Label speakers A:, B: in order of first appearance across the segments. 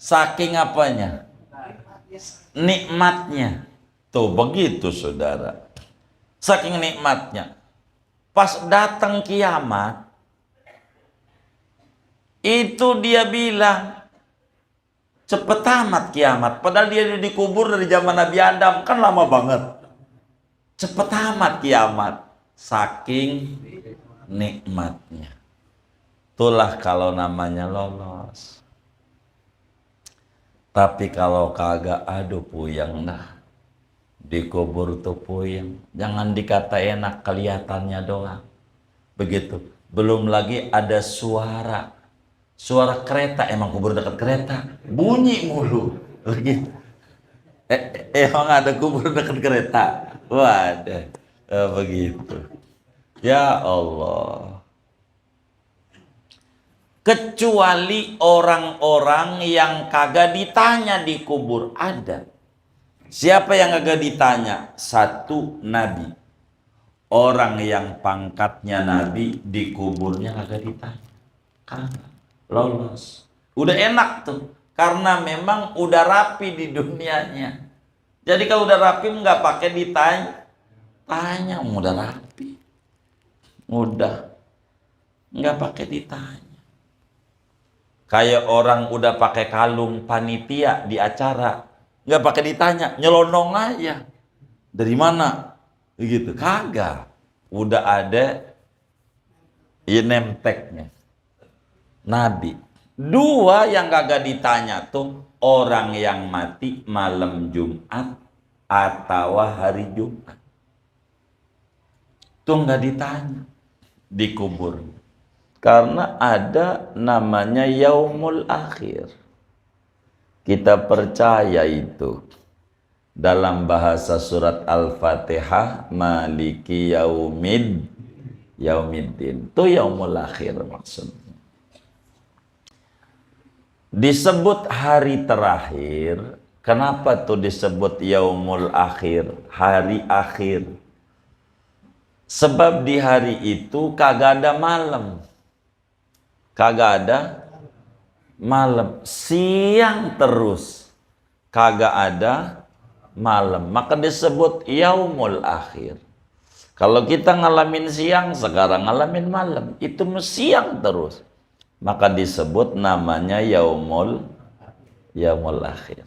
A: Saking apanya? Nikmatnya. Tuh begitu saudara. Saking nikmatnya. Pas datang kiamat, itu dia bilang, cepet amat kiamat. Padahal dia dikubur dari zaman Nabi Adam, kan lama banget. Cepet amat kiamat. Saking nikmatnya. Itulah kalau namanya lolos. Tapi kalau kagak, aduh puyeng dah. Dikubur tuh puyeng. Jangan dikata enak, kelihatannya doang. Begitu. Belum lagi ada suara. Suara kereta, emang kubur dekat kereta. Bunyi mulu. Begitu. Emang ada kubur dekat kereta. Waduh. Begitu. Ya Allah. Kecuali orang-orang yang kagak ditanya di kubur. Ada. Siapa yang kagak ditanya? Satu, Nabi. Orang yang pangkatnya Nabi di kuburnya kagak ditanya. Kagak. Lolos. Udah enak tuh. Karena memang udah rapi di dunianya. Jadi kalau udah rapi nggak pakai ditanya. Tanya, udah rapi. Udah. Nggak pakai ditanya. Kayak orang udah pakai kalung panitia di acara. Nggak pakai ditanya, nyelonong aja. Dari mana? Begitu. Kagak. Udah ada name tag-nya. Nabi. Dua yang kagak ditanya tuh, orang yang mati malam Jumat atau hari Jumat. Tuh nggak ditanya. Dikubur. Karena ada namanya yaumul akhir. Kita percaya itu. Dalam bahasa surat Al-Fatihah, Maliki Yaumiddin. Itu yaumul akhir maksudnya. Disebut hari terakhir. Kenapa tuh disebut yaumul akhir? Hari akhir. Sebab di hari itu kagak ada malam. Kagak ada malam, siang terus, kagak ada malam, maka disebut yaumul akhir. Kalau kita ngalamin siang, sekarang ngalamin malam, itu siang terus, maka disebut namanya yaumul akhir.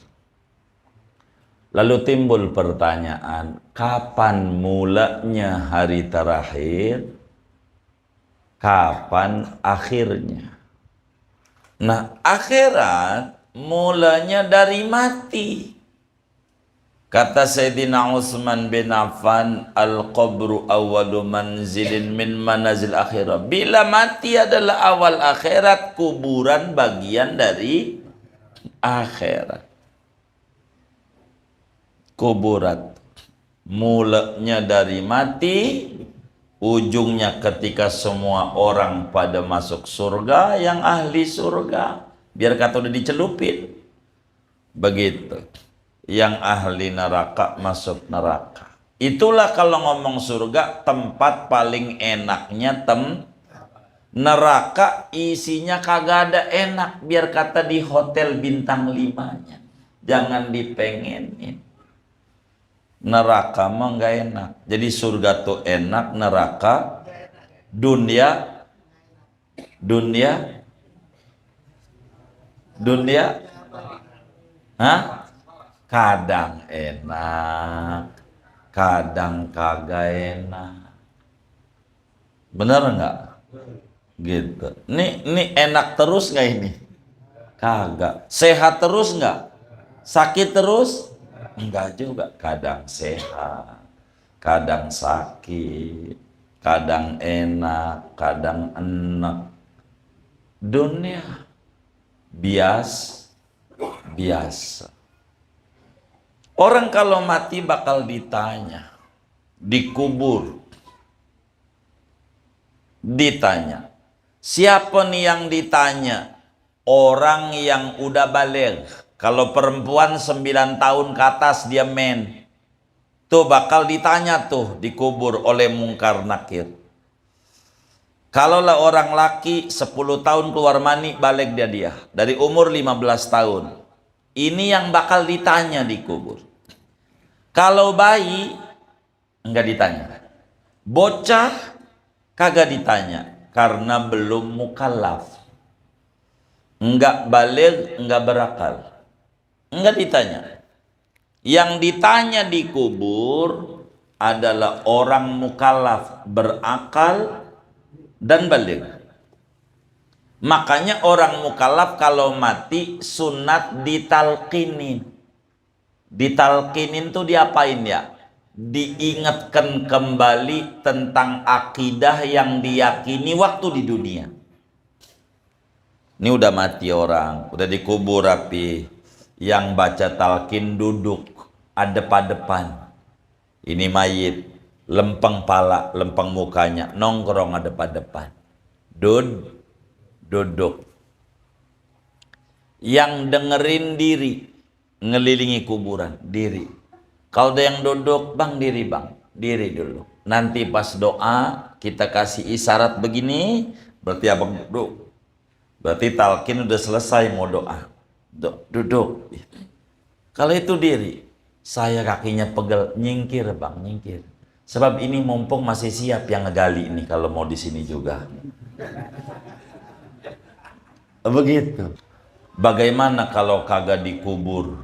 A: Lalu timbul pertanyaan, kapan mulanya hari terakhir? Kapan akhirnya? Nah, akhirat mulanya dari mati. Kata Sayyidina Utsman bin Affan, al-qabru awwalu manzilin min manazil akhirat. Bila mati adalah awal akhirat, kuburan bagian dari akhirat. Kuburan mulanya dari mati, ujungnya ketika semua orang pada masuk surga, yang ahli surga, biar kata udah dicelupin. Begitu. Yang ahli neraka masuk neraka. Itulah kalau ngomong surga, tempat paling enaknya neraka isinya kagak ada enak. Biar kata di hotel bintang 5-nya. Jangan dipengenin. Neraka mah nggak enak. Jadi surga tuh enak, neraka dunia kadang enak, kadang kagak enak. Bener nggak? Gitu. Ini enak terus nggak ini? Kagak. Sehat terus nggak? Sakit terus? Enggak juga, kadang sehat, kadang sakit, kadang enak, kadang enak. Dunia biasa. Orang kalau mati bakal ditanya, dikubur, ditanya. Siapa nih yang ditanya? Orang yang udah balik. Kalau perempuan 9 tahun ke atas dia men. Tuh bakal ditanya tuh dikubur oleh Mungkar Nakir. Kalaulah orang laki 10 tahun keluar mani, balik dia. Dari umur 15 tahun. Ini yang bakal ditanya di kubur. Kalau bayi enggak ditanya. Bocah kagak ditanya karena belum mukallaf. Enggak balik, enggak berakal. Enggak ditanya. Yang ditanya di kubur adalah orang mukallaf, berakal dan balik. Makanya orang mukallaf kalau mati sunat ditalkinin. Ditalkinin tuh diapain ya? Diingatkan kembali tentang akidah yang diyakini waktu di dunia. Ini udah mati orang, udah dikubur rapi. Yang baca talkin duduk adep-adepan. Ini mayit, lempeng pala, lempeng mukanya, nongkrong adep-adepan. Duduk. Yang dengerin diri, ngelilingi kuburan, diri. Kalau ada yang duduk, bang diri dulu. Nanti pas doa kita kasih isyarat begini, berarti abang duduk. Berarti talkin udah selesai mau doa. Duduk. Kalau itu diri, saya kakinya pegel, nyingkir bang, nyingkir. Sebab ini mumpung masih siap yang ngegali ini kalau mau di sini juga. Begitu. Bagaimana kalau kagak dikubur?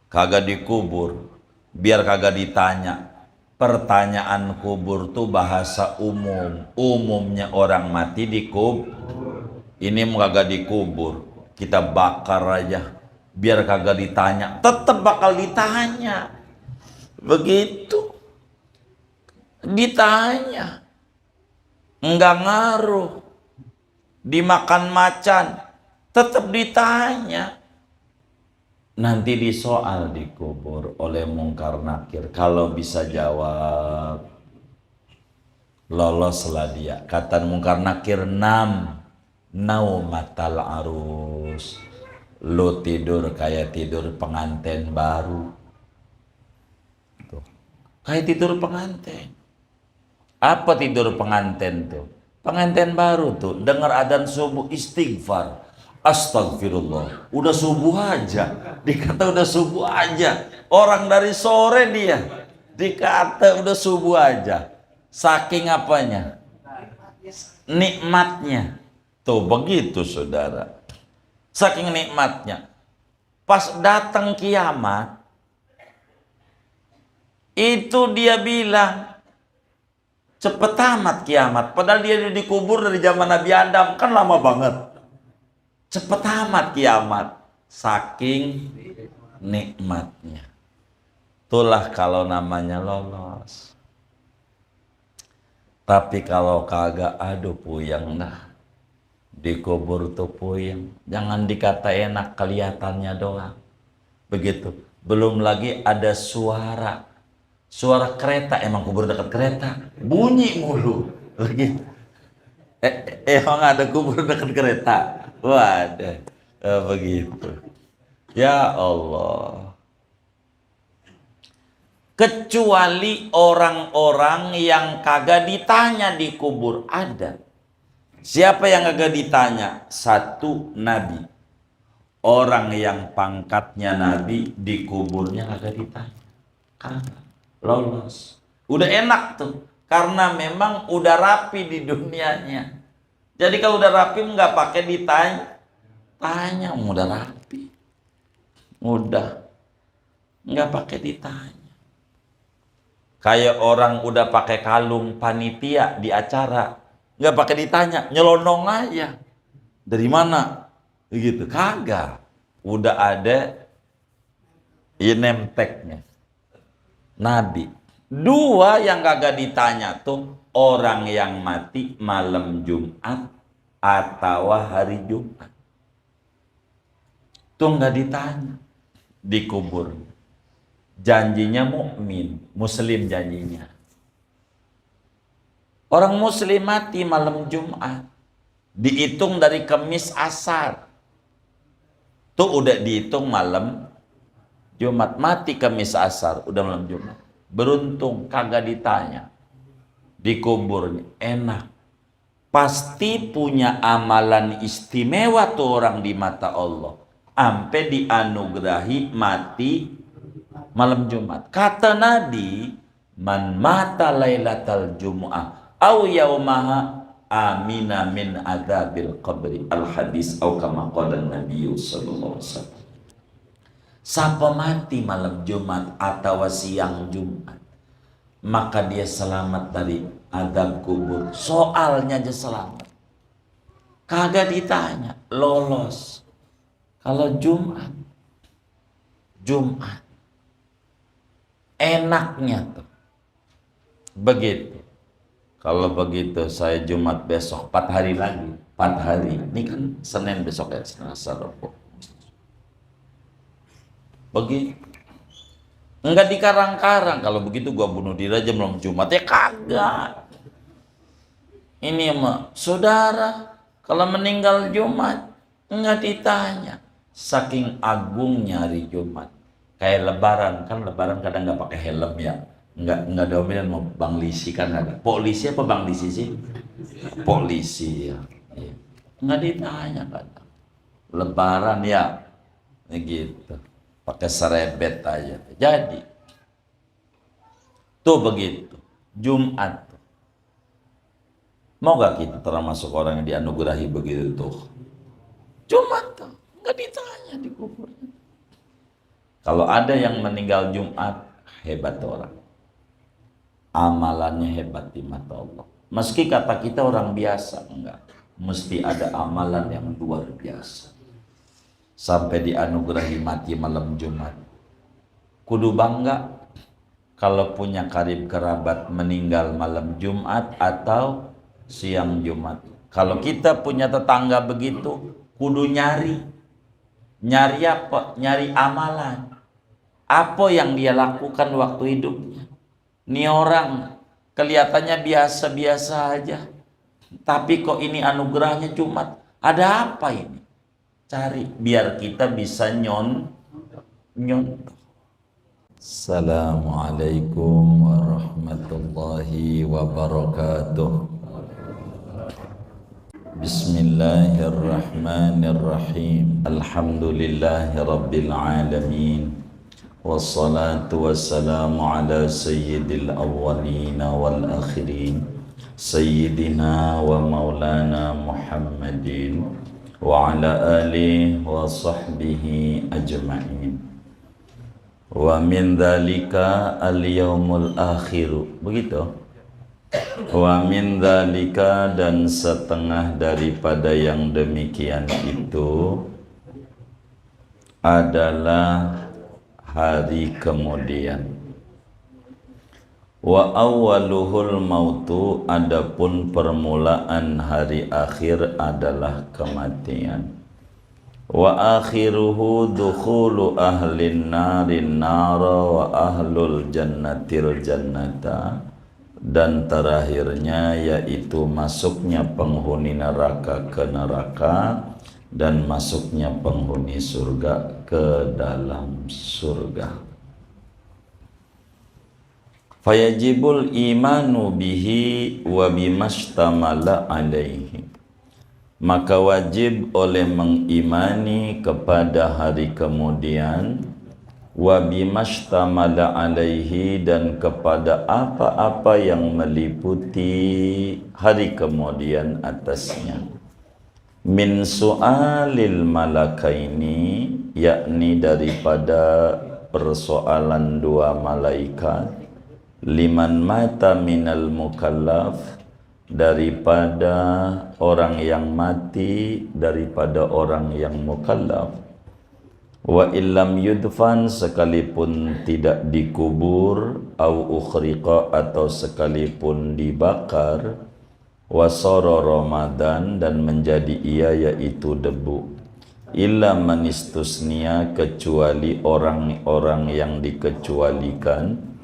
A: Kagak dikubur, biar kagak ditanya. Pertanyaan kubur tuh bahasa umum. Umumnya orang mati dikubur. Ini kagak dikubur, kita bakar aja biar kagak ditanya. Tetap bakal ditanya. Begitu. Ditanya. Enggak ngaruh. Dimakan macan, tetap ditanya. Nanti disoal dikubur oleh Mungkar Nakir. Kalau bisa jawab, loloslah dia. Kata Mungkar Nakir, naumatal arus. Lu tidur kayak tidur pengantin baru. Tuh. Kayak tidur pengantin. Apa tidur pengantin tuh? Pengantin baru tuh, dengar adzan subuh istighfar. Astagfirullah, udah subuh aja. Dikata udah subuh aja. Orang dari sore dia dikata udah subuh aja. Saking apanya? Nikmatnya. Tuh begitu saudara. Saking nikmatnya. Pas datang kiamat, itu dia bilang, cepet amat kiamat. Padahal dia dikubur dari zaman Nabi Adam, kan lama banget. Cepet amat kiamat. Saking nikmatnya. Itulah kalau namanya lolos. Tapi kalau kagak, aduh puyeng dah. Dikubur tuh puyeng. Jangan dikata enak, kelihatannya doang. Begitu. Belum lagi ada suara. Suara kereta, emang kubur dekat kereta. Bunyi mulu. Begitu. Emang ada kubur dekat kereta. Waduh. Begitu. Ya Allah. Kecuali orang-orang yang kagak ditanya di kubur ada. Siapa yang kagak ditanya? Satu, Nabi. Orang yang pangkatnya Nabi di kuburnya kagak ditanya. Kagak. Lolos. Udah enak tuh. Karena memang udah rapi di dunianya. Jadi kalau udah rapi nggak pakai ditanya. Tanya, udah rapi. Udah. Nggak pakai ditanya. Kayak orang udah pakai kalung panitia di acara. Nggak pakai ditanya, nyelonong aja. Dari mana? Begitu. Kagak. Udah ada name tag-nya. Nabi. Dua yang kagak ditanya tuh orang yang mati malam Jumat atau hari Jumat. Tuh nggak ditanya. Dikubur. Janjinya mukmin, muslim janjinya. Orang muslim mati malam Jumat. Dihitung dari Kamis Asar. Tuh udah dihitung malam Jumat. Mati Kamis Asar, udah malam Jumat. Beruntung kagak ditanya. Dikuburnya enak. Pasti punya amalan istimewa tuh orang di mata Allah. ampe dianugerahi mati malam Jumat. Kata Nabi, man mata lailatal jumu'ah au yaumaha amina min adzabil qabri. Al hadis au kama qala Nabi sallallahu alaihi wasallam. Siapa mati malam Jumat atau siang Jumat, maka dia selamat dari azab kubur. Soalnya aja selamat, kagak ditanya, lolos. Kalau Jumat enaknya tuh begitu. Kalau begitu saya Jumat besok 4 hari lagi, 4 hari. Ini kan Senin besok ya, Selasa, Rabu. Begitu. Enggak dikarang-karang. Kalau begitu gua bunuh diri aja malam Jumat, ya kagak. Ini mah saudara, kalau meninggal Jumat enggak ditanya. Saking agungnya hari Jumat. Kayak lebaran, kan lebaran kadang nggak pakai helm ya. Enggak dominan mau Bang Lisi kan ada. Polisi apa Bang Lisi sih? Polisi ya. Enggak ditanya kadang. Lebaran ya. Gitu. Pakai serebet aja. Jadi tuh begitu Jumat. Mau gak kita termasuk orang yang dianugerahi begitu tuh? Jumat tuh nggak ditanya di kuburnya. Kalau ada yang meninggal Jumat, hebat orang, amalannya hebat di mata Allah. Meski kata kita orang biasa, enggak, mesti ada amalan yang luar biasa. Sampai dianugerahi mati malam Jumat. Kudu bangga kalau punya karib kerabat meninggal malam Jumat atau siang Jumat. Kalau kita punya tetangga begitu, kudu nyari apa? Nyari amalan. Apa yang dia lakukan waktu hidupnya. Ini orang kelihatannya biasa-biasa aja, tapi kok ini anugerahnya Jumat. Ada apa ini? Cari biar kita bisa nyontoh. Assalamualaikum warahmatullahi wabarakatuh. Bismillahirrahmanirrahim. Alhamdulillahi rabbil alamin. Wassalatu wassalamu ala sayyidil awwalin wal akhirin. Sayyidina wa maulana Muhammadin wa ala alihi wa sahbihi ajma'in. Wa min dzalika al-yaumul akhiru. Begitu. Wa min dzalika, dan setengah daripada yang demikian itu adalah hari kemudian. Wa awwaluhul mautu, adapun permulaan hari akhir adalah kematian. Wa akhiruhu dukhulu ahlin narin nara wa ahlul jannatil jannata, dan terakhirnya yaitu masuknya penghuni neraka ke neraka dan masuknya penghuni surga ke dalam surga. Fayajibul imanu bihi wa bimastamala alaihi, maka wajib oleh mengimani kepada hari kemudian, wa bimastamala alaihi, dan kepada apa-apa yang meliputi hari kemudian atasnya. Min su'alil malakaini, yakni daripada persoalan dua malaikat. Liman mata minal mukallaf, daripada orang yang mati daripada orang yang mukallaf. Wa illam yudfan, sekalipun tidak dikubur. Au ukhriqa, atau sekalipun dibakar. Wasara Ramadan, dan menjadi ia yaitu debu. Illa manistusnia, kecuali orang-orang yang dikecualikan.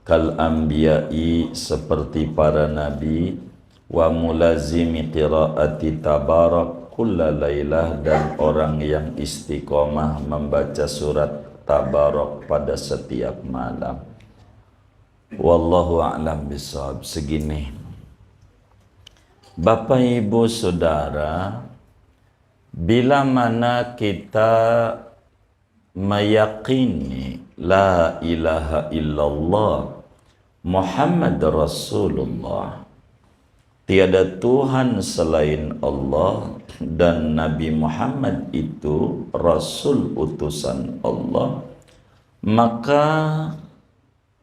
A: Kal anbiya'i, seperti para nabi. Wa mulazimi qiraati tabarak kulla lailah, dan orang yang istiqomah membaca surat tabarak pada setiap malam. Wallahu a'lam bishawab. Segini, Bapak Ibu Saudara, bila mana kita meyakini la ilaha illallah Muhammad Rasulullah, tiada Tuhan selain Allah, dan Nabi Muhammad itu Rasul utusan Allah, maka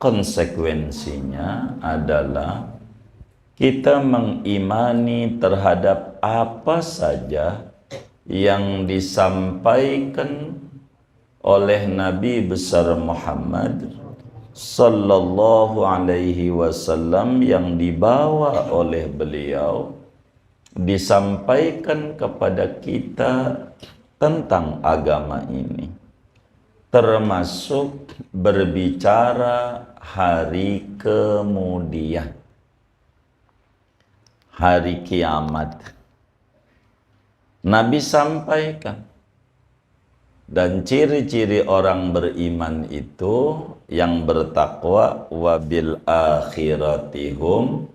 A: konsekuensinya adalah kita mengimani terhadap apa saja yang disampaikan oleh Nabi besar Muhammad sallallahu alaihi wasallam, yang dibawa oleh beliau, disampaikan kepada kita tentang agama ini, termasuk berbicara hari kemudian, hari kiamat. Nabi sampaikan. Dan ciri-ciri orang beriman itu yang bertakwa, wabil akhiratihum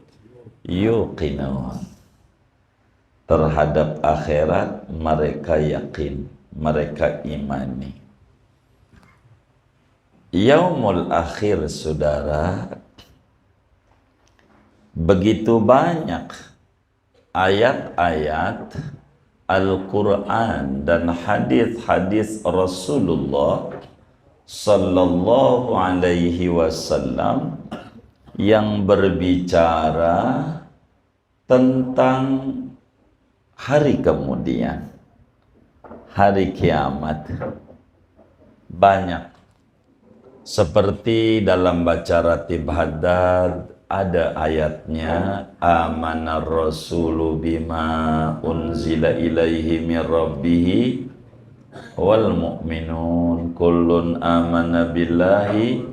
A: yuqinun. Terhadap akhirat mereka yakin, mereka imani. Yaumul akhir, saudara, begitu banyak ayat-ayat Al-Quran dan hadis-hadis Rasulullah sallallahu alaihi wasallam yang berbicara tentang hari kemudian, hari kiamat. Banyak. Seperti dalam baca Ratib Haddad, ada ayatnya, amanar rasulu bima unzila ilaihi min rabbihi wal mu'minun kullun amana billahi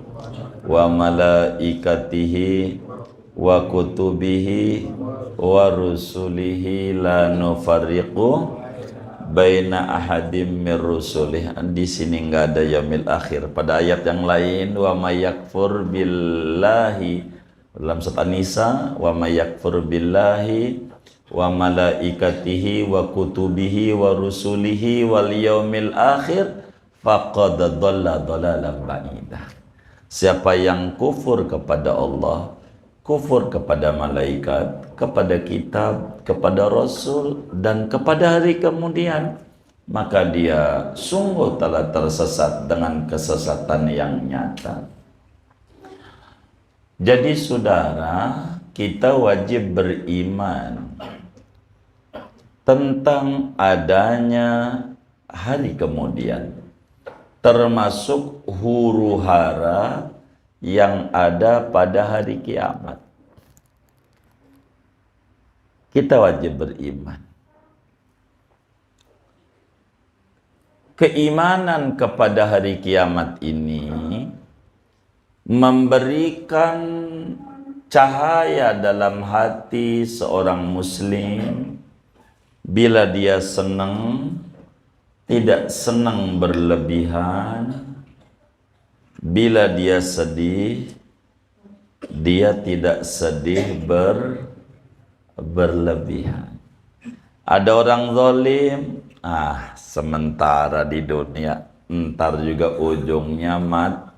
A: wa malaikatihi wa kutubihi wa rusulihi la nufarriqu baina ahadim mir rusulih. Di sini enggak ada yaumil akhir. Pada ayat yang lain, wa may yakfur billahi, dalam surat An-Nisa, wa may yakfur billahi wa malaikatihi wa kutubihi wa rusulihi wal yaumil akhir faqad dhalla dhalalan ba'idah. Siapa yang kufur kepada Allah, kufur kepada malaikat, kepada kitab, kepada rasul, dan kepada hari kemudian, maka dia sungguh telah tersesat dengan kesesatan yang nyata. Jadi saudara, kita wajib beriman tentang adanya hari kemudian, termasuk huru-hara yang ada pada hari kiamat. Kita wajib beriman. Keimanan kepada hari kiamat ini memberikan cahaya dalam hati seorang muslim. Bila dia senang, tidak senang berlebihan. Bila dia sedih, dia tidak sedih berlebihan. Ada orang zalim, sementara di dunia, ntar juga ujungnya mati.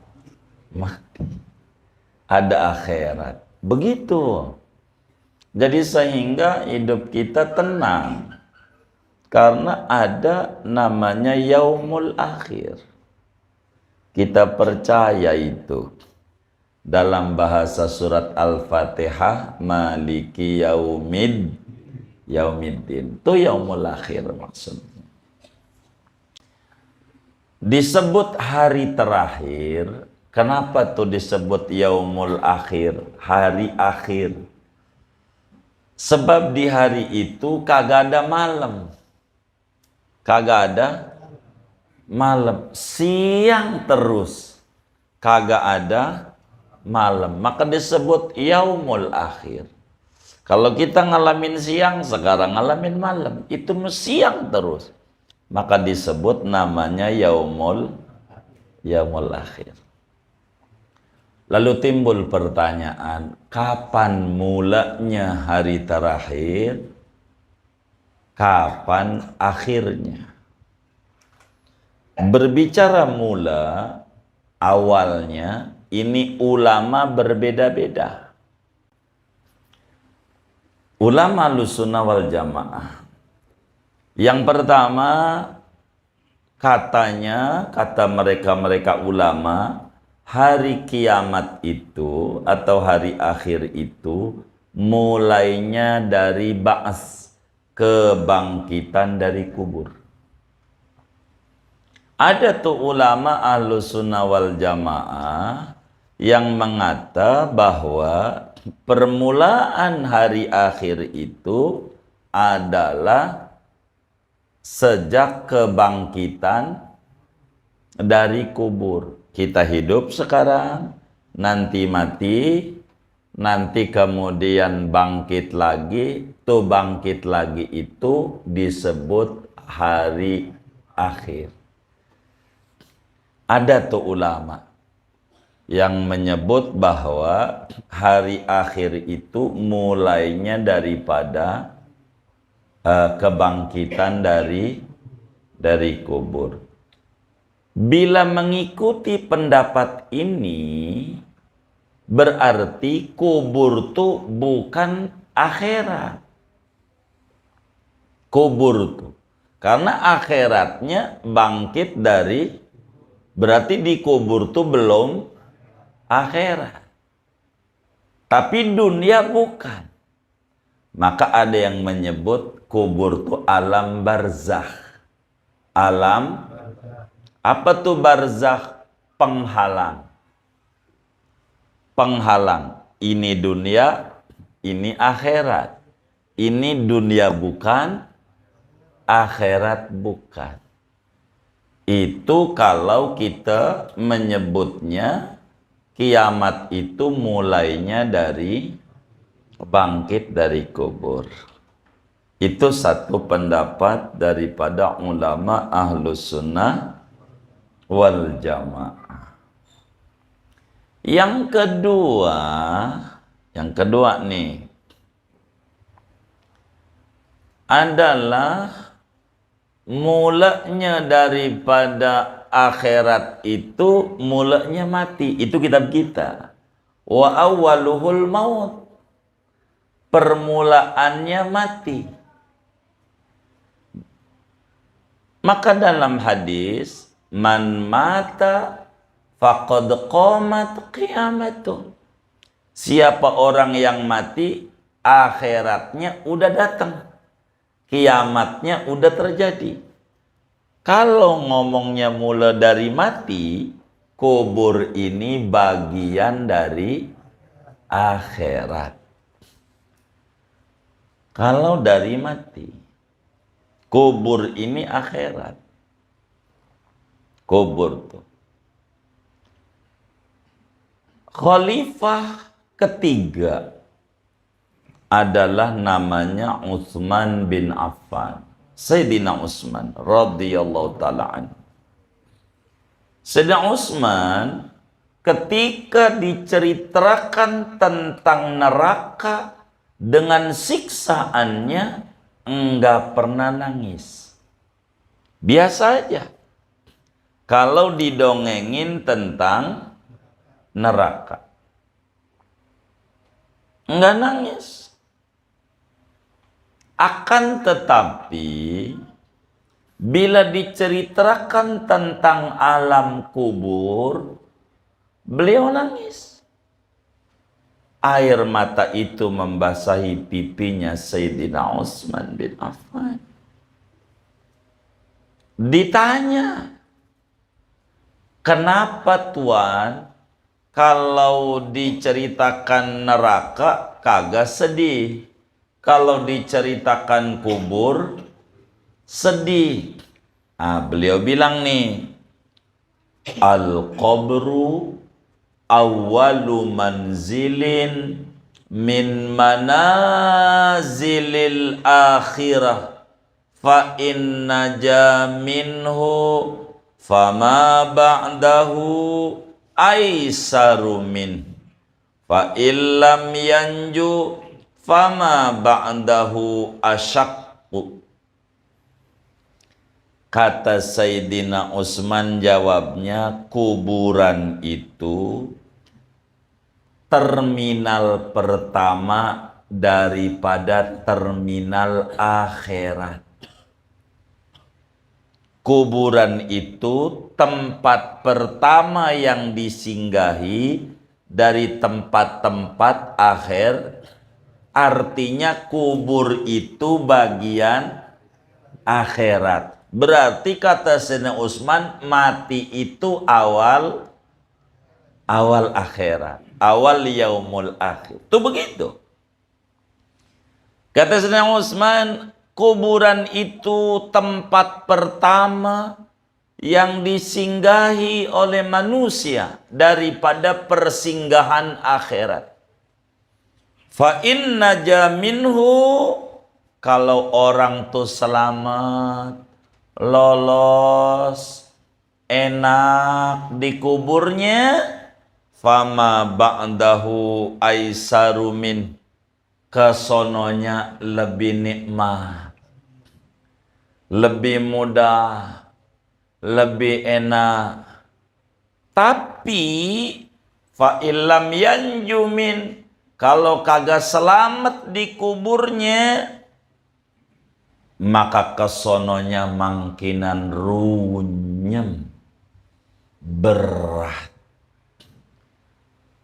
A: Ada akhirat. Begitu. Jadi sehingga hidup kita tenang. Karena ada namanya yaumul akhir. Kita percaya itu. Dalam bahasa surat Al-Fatihah, Maliki Yaumiddin. Itu yaumul akhir maksudnya. Disebut hari terakhir. Kenapa tuh disebut yaumul akhir, hari akhir? Sebab di hari itu kagak ada malam. Kagak ada malam. Siang terus. Kagak ada malam. Maka disebut yaumul akhir. Kalau kita ngalamin siang, sekarang ngalamin malam. Itu siang terus. Maka disebut namanya yaumul akhir. Lalu timbul pertanyaan, kapan mulanya hari terakhir? Kapan akhirnya? Berbicara mula, awalnya ini ulama berbeda-beda. Ulama Ahlussunnah wal Jamaah. Yang pertama, kata mereka ulama, hari kiamat itu atau hari akhir itu mulainya dari ba'ats, kebangkitan dari kubur. Ada tuh ulama Ahlussunnah wal Jamaah yang mengata bahwa permulaan hari akhir itu adalah sejak kebangkitan dari kubur. Kita hidup sekarang, nanti mati, nanti kemudian bangkit lagi. Tuh bangkit lagi itu disebut hari akhir. Ada tuh ulama yang menyebut bahwa hari akhir itu mulainya daripada kebangkitan dari kubur. Bila mengikuti pendapat ini, berarti kubur tuh bukan akhirat. Kubur tuh, karena akhiratnya bangkit dari, berarti di kubur tuh belum akhirat. Tapi dunia bukan. Maka ada yang menyebut kubur tuh alam barzakh. Alam, apa tuh barzakh? Penghalang. Penghalang. Ini dunia, ini akhirat. Ini dunia bukan, akhirat bukan. Itu kalau kita menyebutnya kiamat itu mulainya dari bangkit dari kubur. Itu satu pendapat daripada ulama Ahlussunnah wal Jamaah. Yang kedua nih adalah mulanya daripada akhirat itu mulanya mati. Itu kitab kita. Wa awwaluhul maut. Permulaannya mati. Maka dalam hadis, man mata faqad qamat qiyamatuh. Siapa orang yang mati, akhiratnya udah datang. Kiamatnya udah terjadi. Kalau ngomongnya mula dari mati, kubur ini bagian dari akhirat. Kalau dari mati, kubur ini akhirat. Kubur tuh. Khalifah ketiga adalah namanya Utsman bin Affan. Sayyidina Utsman radhiyallahu ta'ala anhu. Sayyidina Utsman ketika diceritakan tentang neraka dengan siksaannya enggak pernah nangis. Biasa aja. Kalau didongengin tentang neraka, enggak nangis. Akan tetapi bila diceritakan tentang alam kubur, beliau nangis. Air mata itu membasahi pipinya Sayyidina Utsman bin Affan. Ditanya, kenapa Tuan kalau diceritakan neraka kagak sedih? Kalau diceritakan kubur, sedih. Beliau bilang nih, al-qabru awwalu manzilin min manazilil akhirah fa inna jaminhu fama ba'dahu aisaru min fa illam yanju fama ba'dahu asyaqqu. Kata Sayyidina Utsman, jawabnya, kuburan itu terminal pertama daripada terminal akhirat. Kuburan itu tempat pertama yang disinggahi dari tempat-tempat akhir. Artinya kubur itu bagian akhirat. Berarti kata Sayyidina Utsman, mati itu awal akhirat, awal yaumul akhir. Itu begitu. Kata Sayyidina Utsman, kuburan itu tempat pertama yang disinggahi oleh manusia daripada persinggahan akhirat. Fa inna jaminhu, kalau orang tuh selamat, lolos, enak di kuburnya, fama ba'dahu aisaru min, kesononya lebih nikmat, lebih mudah, lebih enak. Tapi fa illam yanjumin, kalau kagak selamat di kuburnya, maka kesononya mangkinan runyem, berat,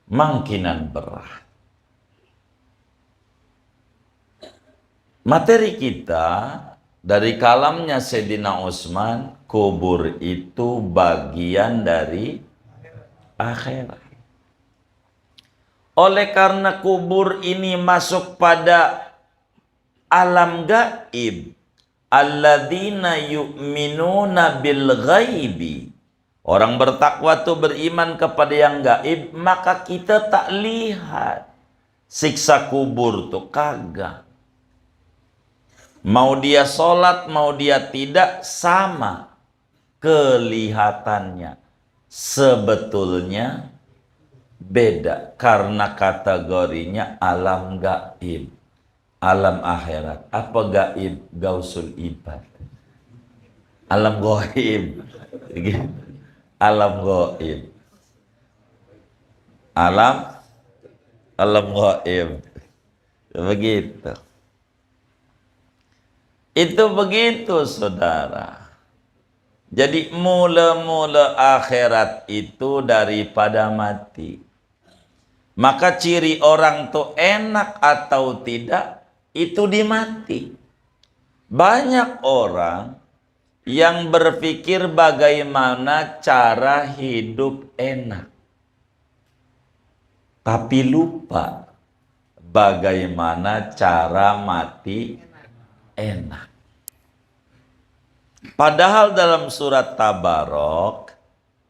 A: mangkinan berat. Materi kita dari kalamnya Sayyidina Utsman, kubur itu bagian dari akhirat. Oleh karena kubur ini masuk pada alam gaib, alladzina yu'minuna bil ghaibi, orang bertakwa itu beriman kepada yang gaib, maka kita tak lihat siksa kubur tuh kagak. Mau dia sholat, mau dia tidak, sama kelihatannya. Sebetulnya beda karena kategorinya alam gaib, alam akhirat. Apa gaib? Gausul ibad, alam gaib, alam gaib, alam gaib, begitu. Itu begitu, saudara. Jadi mula-mula akhirat itu daripada mati. Maka ciri orang tuh enak atau tidak, itu di mati. Banyak orang yang berpikir bagaimana cara hidup enak, tapi lupa bagaimana cara mati enak. Padahal dalam surat Tabarok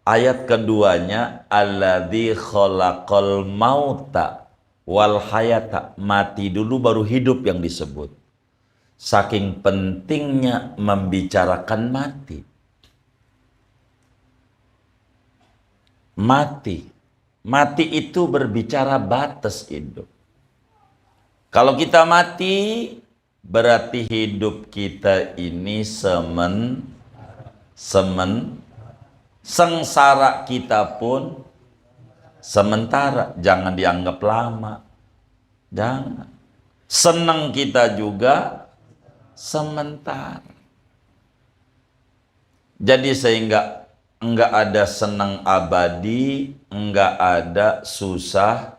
A: ayat keduanya, alladzi khalaqal mauta wal hayata, mati dulu baru hidup yang disebut. Saking pentingnya membicarakan mati. Mati itu berbicara batas hidup. Kalau kita mati, berarti hidup kita ini sengsara kita pun sementara, jangan dianggap lama. Jangan. Senang kita juga sementara. Jadi sehingga enggak ada senang abadi, enggak ada susah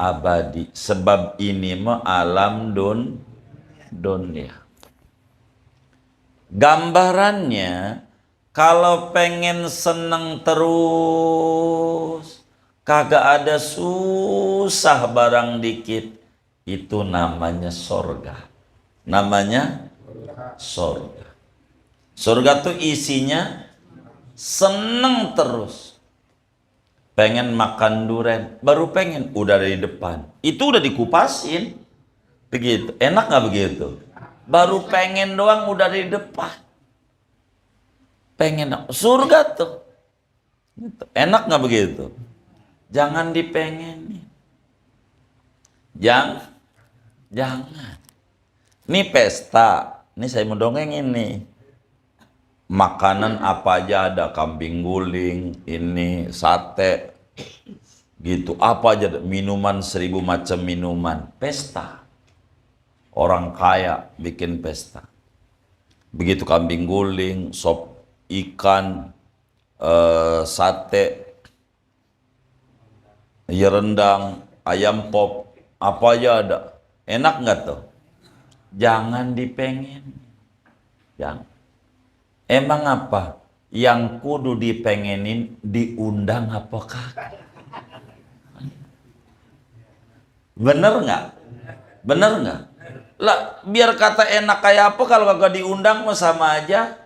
A: abadi. Sebab ini mah alam dunia. Gambarannya, kalau pengen seneng terus, kagak ada susah barang dikit, itu namanya sorga. Namanya sorga. Sorga tuh isinya seneng terus. Pengen makan durian, baru pengen, udah dari depan. Itu udah dikupasin. Begitu, enak gak begitu? Baru pengen doang udah di depan. Pengen, surga tuh. Enak gak begitu? Jangan dipengenin. Jangan. Ini pesta. Ini saya mau dongengin nih. Makanan apa aja ada, kambing guling, ini sate, gitu. Apa aja, minuman 1000 macam minuman, pesta. Orang kaya bikin pesta. Begitu kambing guling, sop ikan, sate, ya rendang, ayam pop, apa aja ada. Enak nggak tuh? Jangan dipengen. Jangan. Emang apa? Yang kudu dipengenin diundang apa kagak? Bener nggak? Bener nggak? Lah, biar kata enak kayak apa kalau kagak diundang mah sama aja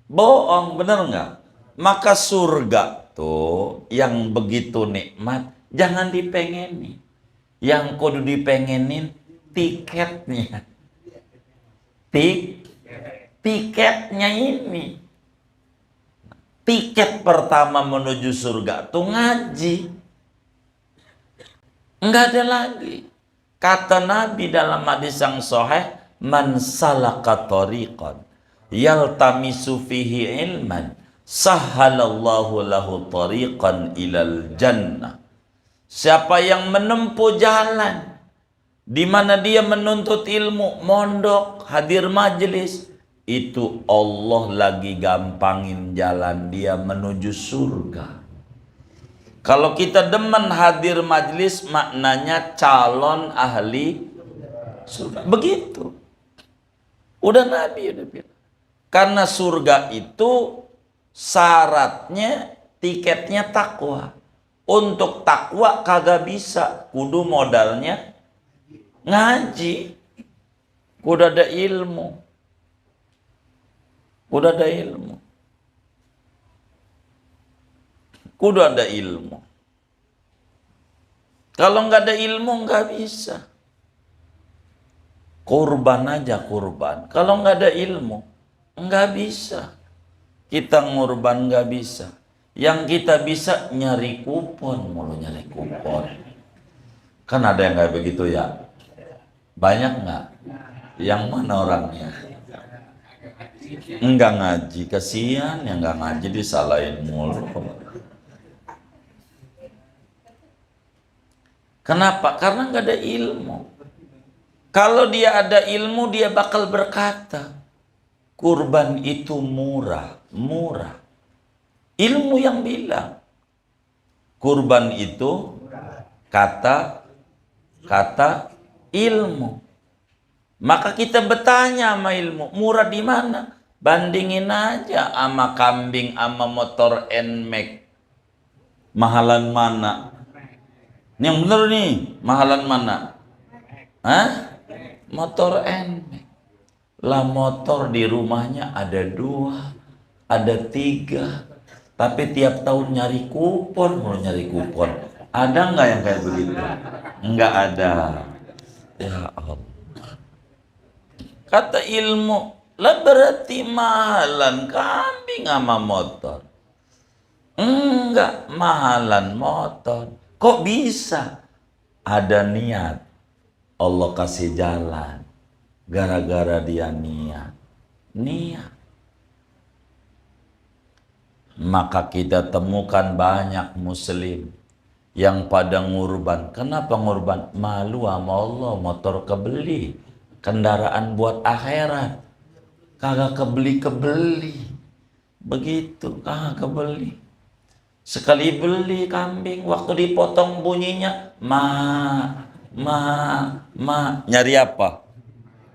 A: bohong, bener nggak? Maka surga tuh yang begitu nikmat jangan dipengenin. Yang kudu dipengenin tiketnya. Tiketnya ini. Tiket pertama menuju surga tuh ngaji. Enggak ada lagi. Kata Nabi dalam hadis yang sahih, man salaka tariqan yaltamisu fihi ilman sahhalallahu lahu tariqan ilal jannah. Siapa yang menempuh jalan di mana dia menuntut ilmu, mondok, hadir majelis, itu Allah lagi gampangin jalan dia menuju surga. Kalau kita demen hadir majelis, maknanya calon ahli surga. Begitu. Udah Nabi udah bilang. Karena surga itu syaratnya, tiketnya takwa. Untuk takwa kagak bisa, kudu modalnya ngaji, kudu ada ilmu, kudu ada ilmu, kudu ada ilmu. Kalau nggak ada ilmu nggak bisa. Kurban aja kurban. Kalau nggak ada ilmu nggak bisa. Kita ngurban nggak bisa. Yang kita bisa nyari kupon, mulu nyari kupon. Kan ada yang kayak begitu ya. Banyak nggak? Yang mana orangnya? Enggak ngaji, kasihan yang nggak ngaji disalahin mulu. Kenapa? Karena nggak ada ilmu. Kalau dia ada ilmu, dia bakal berkata, kurban itu murah, murah. Ilmu yang bilang kurban itu kata ilmu. Maka kita bertanya sama ilmu, murah di mana? Bandingin aja sama kambing sama motor NMAX. Mahalan mana? Ini yang bener nih, mahalan mana? Hah? Motor NMAX. Lah motor di rumahnya ada 2, ada 3. Tapi tiap tahun nyari kupon, mau nyari kupon. Ada nggak yang kayak begitu? Nggak ada. Ya Allah. Kata ilmu, lah berarti mahalan kambing sama motor. Enggak, mahalan motor. Kok bisa? Ada niat. Allah kasih jalan. Gara-gara dia niat. Niat. Maka kita temukan banyak muslim yang pada ngurban. Kenapa ngurban? Malu sama Allah, motor kebeli, kendaraan buat akhirat kagak kebeli. Begitu, kagak kebeli. Sekali beli kambing, waktu dipotong bunyinya ma. Nyari apa?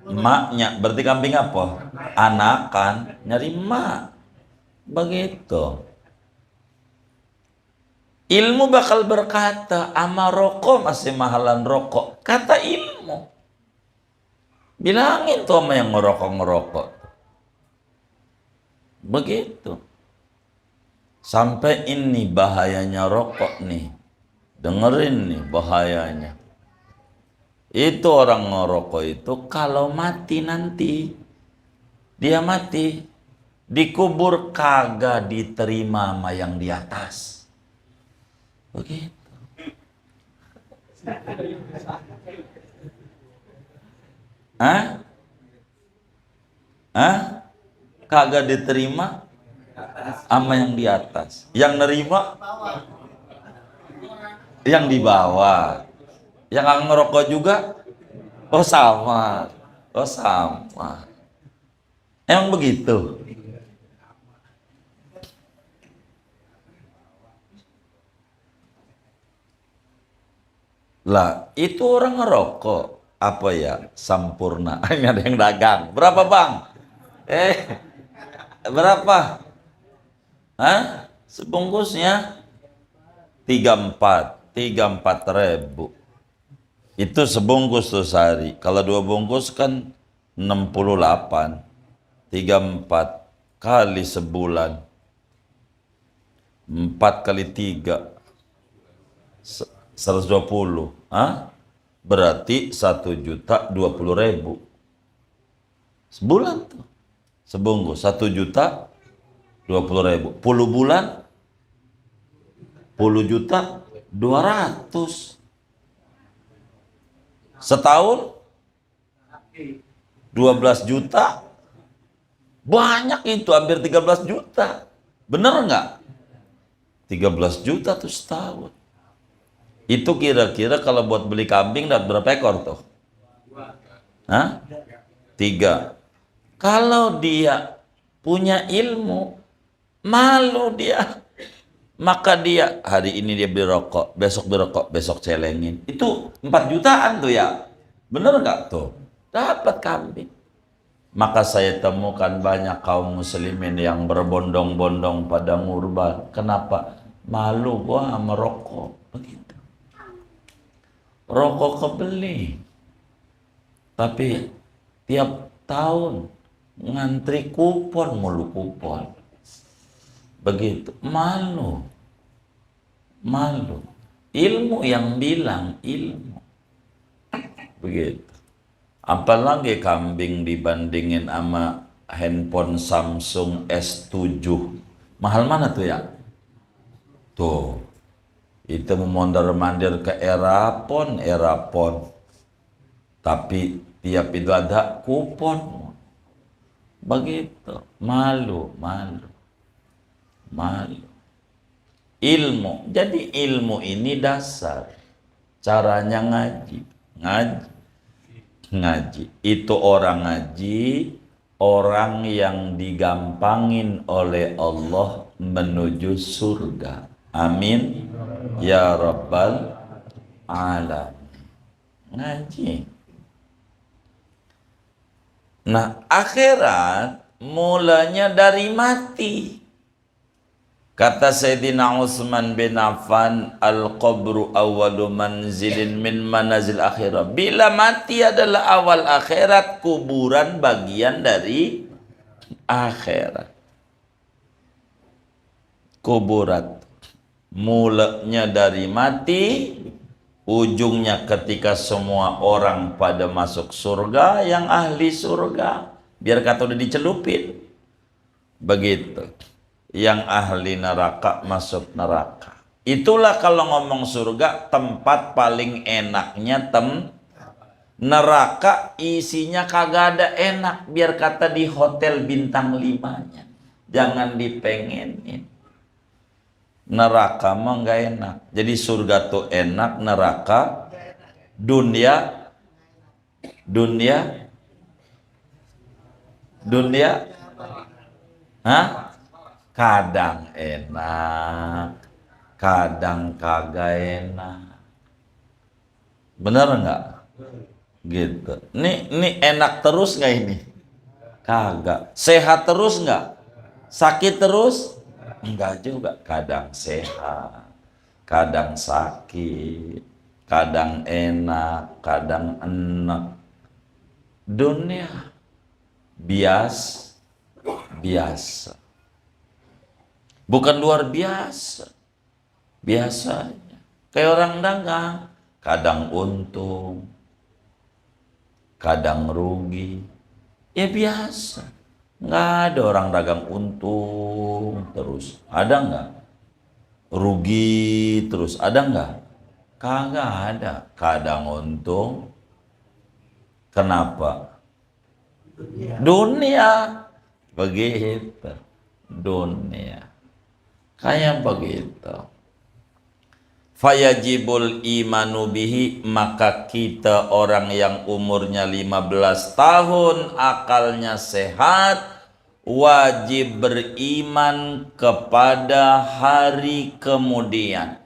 A: Maknya. Berarti kambing apa? Anakan, nyari mak. Begitu. Ilmu bakal berkata, ama rokok masih mahalan rokok. Kata ilmu. Bilangin tuh sama yang ngerokok. Begitu. Sampai ini bahayanya rokok nih. Dengerin nih bahayanya. Itu orang ngerokok itu kalau mati nanti, dia mati, dikubur kagak diterima sama yang di atas. Begitu. Hah? kagak diterima sama yang di atas. Yang nerima yang di bawah. Yang nggak ngerokok juga, oh sama. Oh sama. Emang begitu? Lah, itu orang ngerokok. Apa ya? Sampurna. Ini ada yang dagang. Berapa, Bang? Berapa? Hah? Sebungkusnya 34 ribu. Itu sebungkus tuh sehari. Kalau 2 bungkus kan 68. 34 kali sebulan. 4 kali 3. 120. Hah? Berarti 1.020.000 sebulan tuh. Sebungkus 1.020.000. 10 bulan 10.200.000. Setahun 12 juta. Banyak itu, hampir 13 juta. Bener nggak? 13 juta tuh setahun. Itu kira-kira kalau buat beli kambing dapat berapa ekor tuh? Hah? 3. Kalau dia punya ilmu, malu dia. Maka dia hari ini dia beli rokok, besok beli rokok, besok celengin. Itu 4 jutaan tuh ya. Bener nggak tuh? Dapat kambing. Maka saya temukan banyak kaum muslimin yang berbondong-bondong pada ngurban. Kenapa? Malu gua sama rokok. Begitu. Rokok kebeli. Tapi tiap tahun ngantri kupon mulu kupon. Begitu. Malu. Malu. Ilmu yang bilang ilmu. Begitu. Apalagi kambing dibandingin sama handphone Samsung S7. Mahal mana tuh ya? Tuh. Itu memondar-mandir ke Erapon. Tapi tiap itu ada kupon. Begitu. Malu. Ilmu. Jadi ilmu ini dasar. Caranya ngaji. Itu orang ngaji, orang yang digampangin oleh Allah menuju surga. Amin. Ya Rabbal Alamin. Ngaji. Nah, akhirat mulanya dari mati. Kata Sayyidina Utsman bin Affan, al-qabru awwalu manzilin min manazil akhirah. Bila mati adalah awal akhirat, kuburan bagian dari akhirat. Kuburan mulanya dari mati, ujungnya ketika semua orang pada masuk surga, yang ahli surga biar kata udah dicelupin. Begitu. Yang ahli neraka masuk neraka. Itulah kalau ngomong surga, tempat paling enaknya neraka isinya kagak ada enak, biar kata di hotel bintang 5-nya. Jangan dipengenin. Neraka mah nggak enak. Jadi surga tuh enak, neraka dunia hah? Kadang enak, kadang kagak enak. Bener nggak? Gitu. Ini enak terus nggak ini? Kagak. Sehat terus nggak? Sakit terus? Enggak juga. Kadang sehat, kadang sakit, kadang enak, kadang enak. Dunia biasa. Bukan luar biasa. Biasanya. Kayak orang dagang. Kadang untung. Kadang rugi. Ya biasa. Nggak ada orang dagang untung terus. Ada nggak? Rugi terus. Ada nggak? Kagak ada. Kadang untung. Kenapa? Dunia. Begitu dunia. Kayak begitu. Fayajibul imanu bihi, maka kita orang yang umurnya 15 tahun, akalnya sehat, wajib beriman kepada hari kemudian.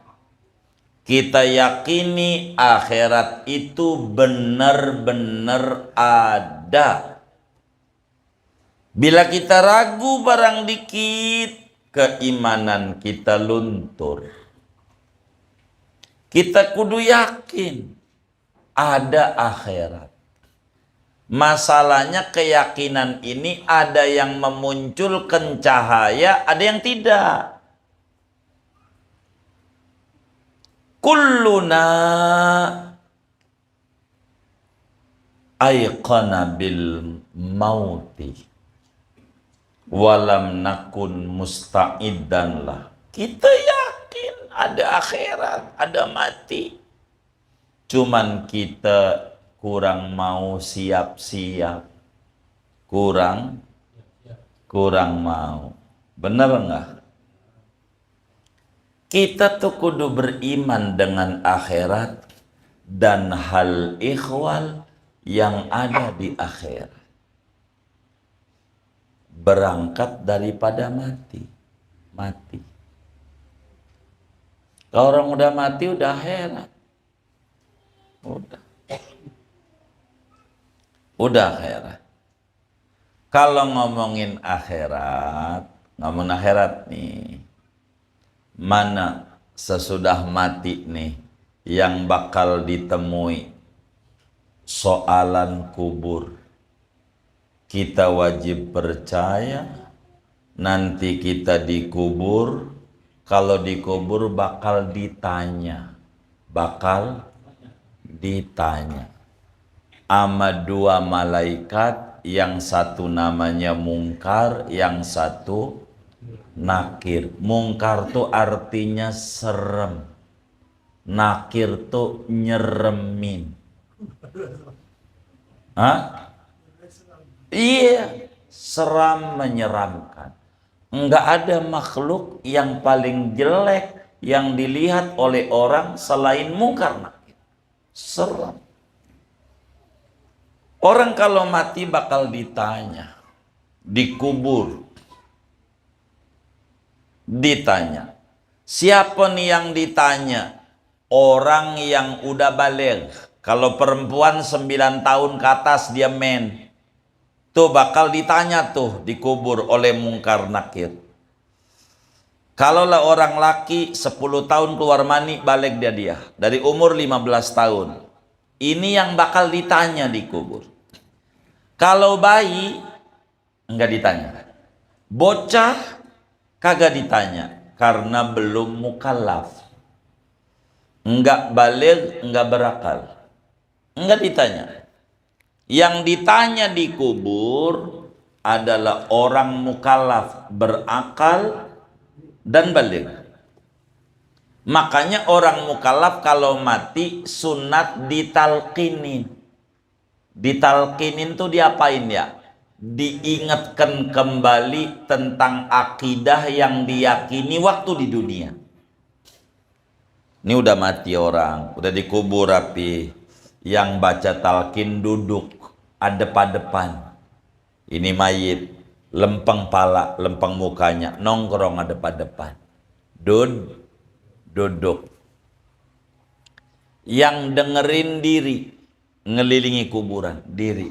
A: Kita yakini akhirat itu benar-benar ada. Bila kita ragu barang dikit, keimanan kita luntur. Kita kudu yakin ada akhirat. Masalahnya keyakinan ini ada yang memunculkan cahaya, ada yang tidak. Kulluna ayqana bil mauti walam nakun musta'iddan lah. Kita yakin ada akhirat, ada mati. Cuman kita kurang mau siap-siap. Kurang mau. Benar enggak? Kita tuh kudu beriman dengan akhirat dan hal ikhwal yang ada di akhirat. Berangkat daripada mati. Kalau orang udah mati udah akhirat. Udah akhirat. Kalau ngomongin akhirat nih, mana sesudah mati nih yang bakal ditemui soalan kubur. Kita wajib percaya nanti kita dikubur. Kalau dikubur bakal ditanya sama dua malaikat, yang satu namanya Mungkar, yang satu Nakir. Mungkar tuh artinya serem, Nakir tuh nyeremin. Hah? Iya, seram, menyeramkan. Enggak ada makhluk yang paling jelek yang dilihat oleh orang selain Mungkar Nakir. Seram. Orang kalau mati bakal ditanya, dikubur, ditanya. Siapa nih yang ditanya? Orang yang udah balik. Kalau perempuan 9 tahun ke atas dia men. Tuh bakal ditanya tuh, dikubur oleh Mungkar Nakir. Kalaulah orang laki 10 tahun keluar mani, balik dia. Dari umur 15 tahun. Ini yang bakal ditanya dikubur. Kalau bayi enggak ditanya. Bocah kagak ditanya karena belum mukallaf. Enggak balik, enggak berakal. Enggak ditanya. Yang ditanya dikubur adalah orang mukallaf, berakal dan balik. Makanya orang mukallaf kalau mati sunat ditalqinin. Ditalqinin tuh diapain ya? Diingatkan kembali tentang akidah yang diyakini waktu di dunia. Ini udah mati orang, udah dikubur rapi. Yang baca talqin duduk adep-adepan. Ini mayit, lempeng pala, lempeng mukanya, nongkrong adep-adepan. Duduk. Yang dengerin diri, ngelilingi kuburan, diri.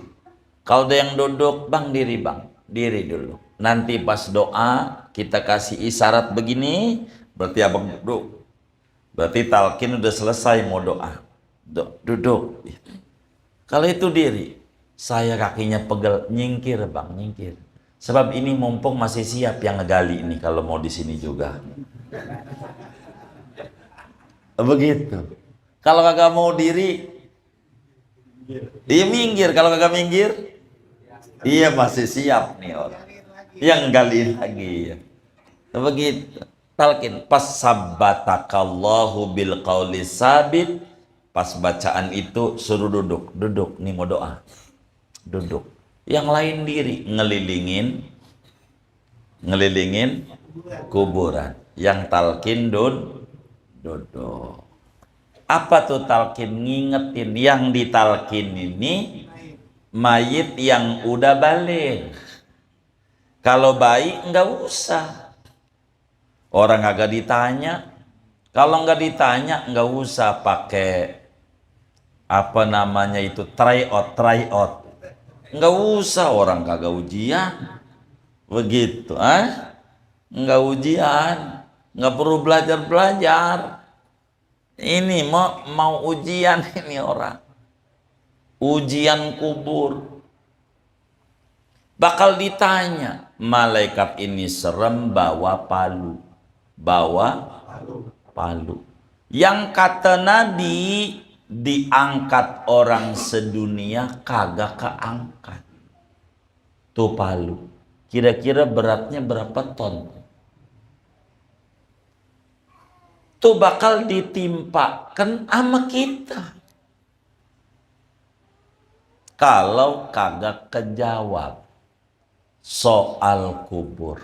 A: Kalau ada yang duduk, bang diri dulu. Nanti pas doa kita kasih isyarat begini, berarti abang duduk. Berarti talqin udah selesai, mau doa. Duduk. Kalau itu diri, saya kakinya pegel, nyingkir bang, nyingkir. Sebab ini mumpung masih siap yang ngegali ini kalau mau di sini juga. Begitu. Kalau kagak mau diri, dia minggir. Kalau kagak minggir, iya masih siap nih orang. Yang gali lagi ya. Begitu. Talqin pas sabbatakallahu bil qauli sabit. Pas bacaan itu suruh duduk nih mau doa. Duduk. Yang lain diri ngelilingin ngelilingin kuburan. Yang talkin dodo. Apa tuh talkin? Ngingetin. Yang ditalkin ini mayit yang udah balik. Kalau bayi nggak usah. Orang agak ditanya. Kalau nggak ditanya nggak usah pakai apa namanya itu try out. Nggak usah, orang kagak ujian. Begitu, nggak ujian, nggak perlu belajar. Ini mau ujian ini orang. Ujian kubur. Bakal ditanya, malaikat ini serem bawa palu. Yang kata Nabi, diangkat orang sedunia kagak keangkat. Tuh palu. Kira-kira beratnya berapa ton? Tuh bakal ditimpakan sama kita. Kalau kagak kejawab soal kubur.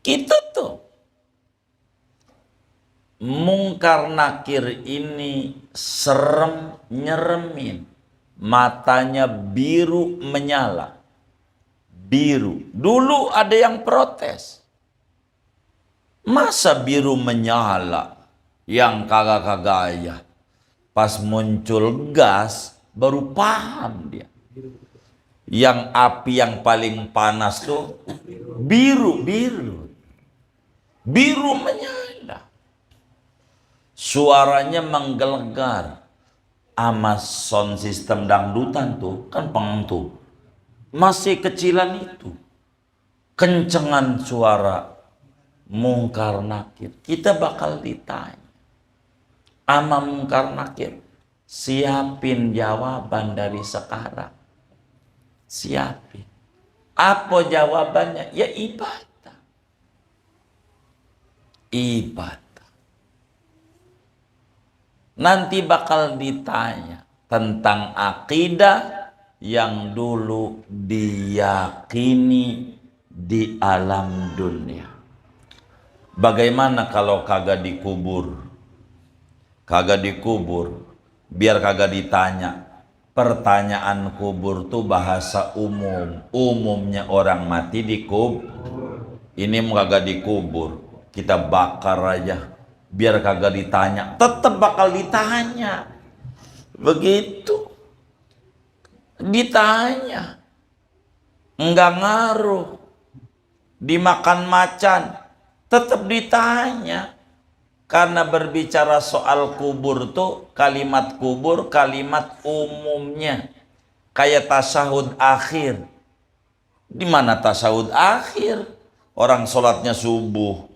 A: Kita tuh Mungkar Nakir ini serem nyeremin. Matanya biru menyala. Biru. Dulu ada yang protes. Masa biru menyala? Yang kagak-kagak ya. Pas muncul gas, baru paham dia. Yang api yang paling panas tuh biru menyala. Suaranya menggelegar. Ama sound system dangdutan tuh kan pengentu. Masih kecilan itu. Kencengan suara Mungkar Nakir. Kita bakal ditanya ama Mungkar Nakir. Siapin jawaban dari sekarang. Siapin. Apa jawabannya? Ya ibadah. Nanti bakal ditanya tentang akidah yang dulu diyakini di alam dunia. Bagaimana kalau kagak dikubur? Kagak dikubur, biar kagak ditanya. Pertanyaan kubur tuh bahasa umum. Umumnya orang mati dikubur. Ini kagak dikubur, kita bakar aja. Biar kagak ditanya, tetap bakal ditanya. Begitu. Ditanya. Enggak ngaruh. Dimakan macan, tetap ditanya. Karena berbicara soal kubur tuh, kalimat kubur, kalimat umumnya. Kayak tasahud akhir. Di mana tasahud akhir? Orang sholatnya subuh.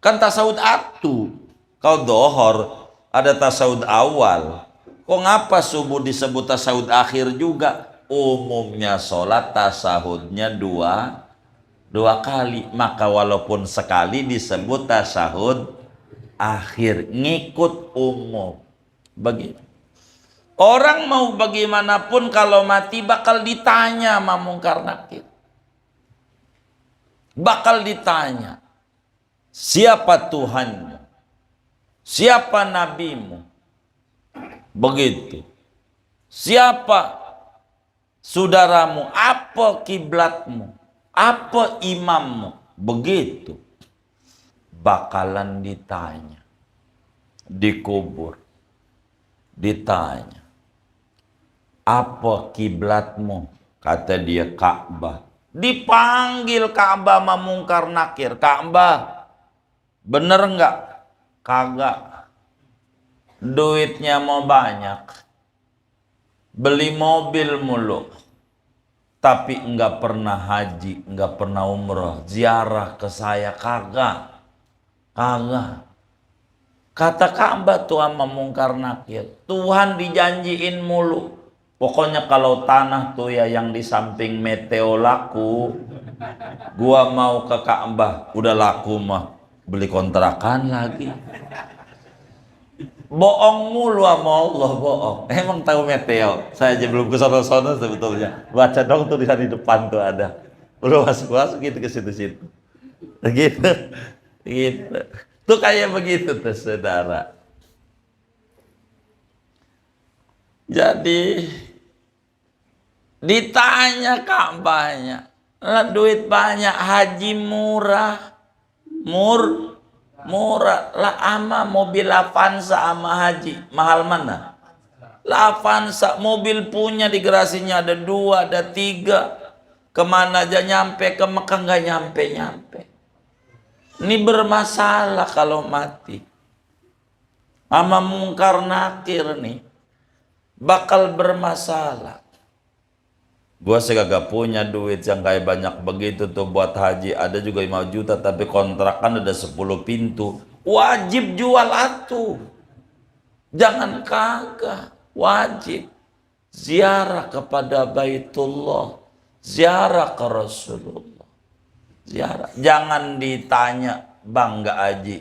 A: Kan tasawuf atu. Kau dohor ada tasawuf awal. Kok ngapa subuh disebut tasawuf akhir juga? Umumnya sholat tasawufnya dua kali. Maka walaupun sekali disebut tasawuf akhir. Ngikut umum. Begitu. Orang mau bagaimanapun kalau mati bakal ditanya sama Mungkar Nakir. Bakal ditanya. Siapa Tuhanmu? Siapa nabimu? Begitu. Siapa saudaramu? Apa kiblatmu? Apa imammu? Begitu. Bakalan ditanya. Dikubur. Ditanya. Apa kiblatmu? Kata dia Ka'bah. Dipanggil Ka'bah sama Mungkar Nakir. Ka'bah, bener nggak? Kagak. Duitnya mau banyak. Beli mobil mulu. Tapi nggak pernah haji, nggak pernah umroh. Ziarah ke saya kagak. Kagak. Kata Ka'bah tuh sama Mungkar Nakir. Tuhan dijanjiin mulu. Pokoknya kalau tanah tuh ya yang di samping Meteo laku, gua mau ke Ka'bah. Udah laku mah, beli kontrakan lagi. Bohong mulu sama Allah, bohong. Emang tahu Meteo? Saya aja belum ke sono-sono sebetulnya. Baca dong tuh di depan tuh ada. Belum masuk gitu ke situ-situ. Gitu. Gitu. Tuh kayak begitu tuh saudara. Jadi ditanya Ka'bahnya, lah duit banyak, haji murah, murah lah, ama mobil Avanza ama haji mahal mana? Lah Avanza mobil punya di garasinya ada 2, ada 3, kemana aja nyampe, ke Mekah nggak nyampe. Ini bermasalah kalau mati. Ama mungkar nakir nih bakal bermasalah. Gua segagak punya duit yang kayak banyak begitu tuh buat haji. Ada juga 5 juta tapi kontrakan ada 10 pintu. Wajib jual atuh. Jangan kagak. Wajib. Ziarah kepada Baitullah. Ziarah ke Rasulullah. Ziarah. Jangan ditanya, bang nggak haji.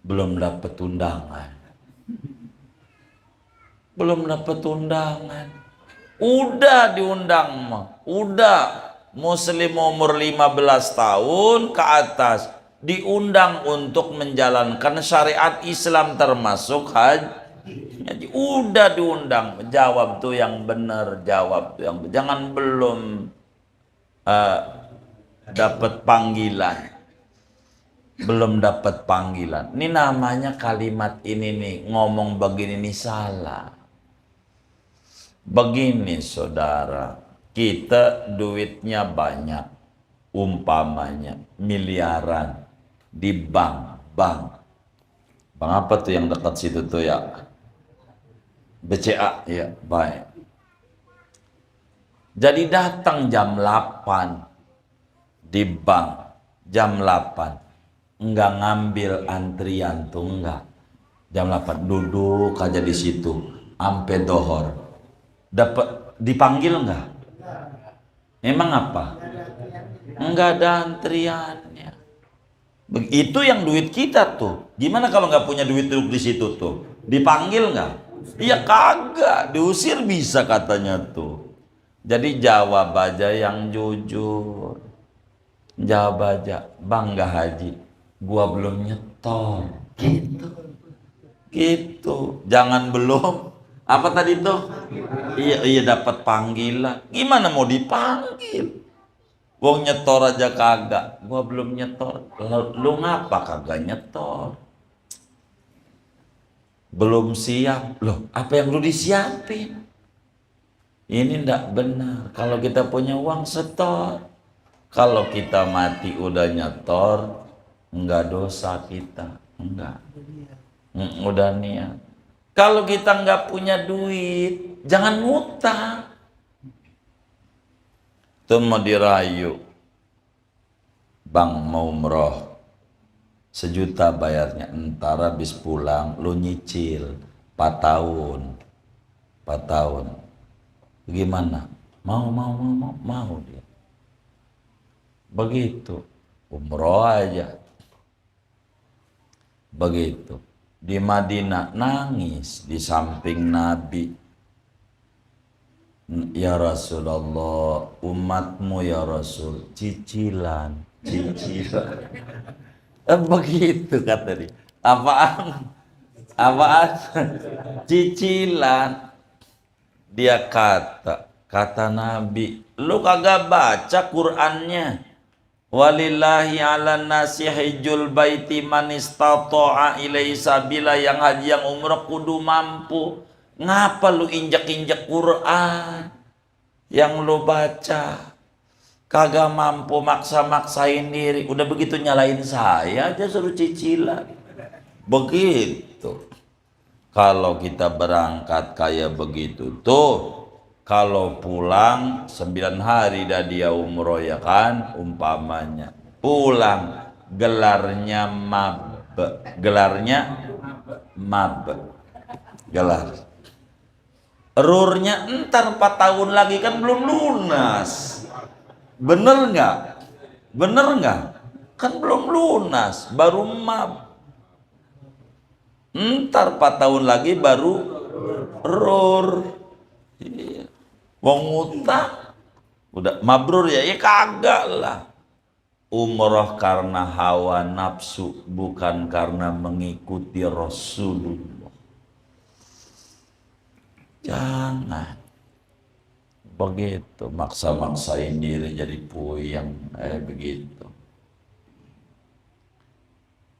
A: Belum dapat undangan. Belum dapat undangan. Udah diundang mah, udah muslim umur 15 tahun ke atas diundang untuk menjalankan syariat Islam termasuk haji. Jadi udah diundang, jawab tuh yang benar, jawab tuh yang jangan belum dapat panggilan. Belum dapat panggilan. Ini namanya kalimat ini nih, ngomong begini nih salah. Begini saudara, kita duitnya banyak, umpamanya miliaran di bank. Bank apa tuh yang dekat situ tuh ya? BCA ya, baik. Jadi datang jam 8 di bank, jam 8 enggak ngambil antrian tuh enggak. Jam 8 duduk aja di situ sampai dohor. Dapat dipanggil enggak? Emang apa? Enggak ada antriannya. Itu yang duit kita tuh. Gimana kalau nggak punya duit duduk di situ tuh? Dipanggil nggak? Iya kagak, diusir bisa katanya tuh. Jadi jawab aja yang jujur. Jawab aja, bang nggak haji, gua belum nyetor. Gitu. Jangan belum. Apa tadi tuh? Iya dapat panggilan. Gimana mau dipanggil? Wong nyetor aja kagak. Gua belum nyetor. Lu ngapa kagak nyetor? Belum siap. Loh, apa yang lu disiapin? Ini ndak benar. Kalau kita punya uang setor. Kalau kita mati udah nyetor, enggak dosa kita. Enggak. Udah niat. Kalau kita nggak punya duit, jangan ngutang. Tuh mau dirayu, bang mau umroh 1 juta bayarnya, entar habis pulang lu nyicil 4 tahun. Gimana? Mau dia. Begitu, umroh aja. Begitu. Di Madinah nangis di samping Nabi. Ya Rasulullah, umatmu ya Rasul, cicilan. Begitu kata dia. Apaan? Cicilan. Dia kata Nabi, lu kagak baca Qur'annya? Walillahi ala nasi hijjul baiti man istata'a ilaihi sabila, yang haji yang umrah kudu mampu. Ngapa lu injak-injak Quran yang lu baca? Kagak mampu, maksa-maksain diri. Udah begitu nyalain saya aja suruh cicilan. Begitu. Kalau kita berangkat kayak begitu tuh, kalau pulang 9 hari dah dia umroh ya kan, umpamanya pulang gelarnya mab, gelar rurnya entar 4 tahun lagi kan belum lunas. Bener nggak kan belum lunas, baru mab, entar 4 tahun lagi baru rur. Wong utang Udah mabrur ya? Ya kagak lah. Umroh karena hawa nafsu, bukan karena mengikuti Rasulullah. Jangan begitu maksa-maksain diri jadi puyeng begitu.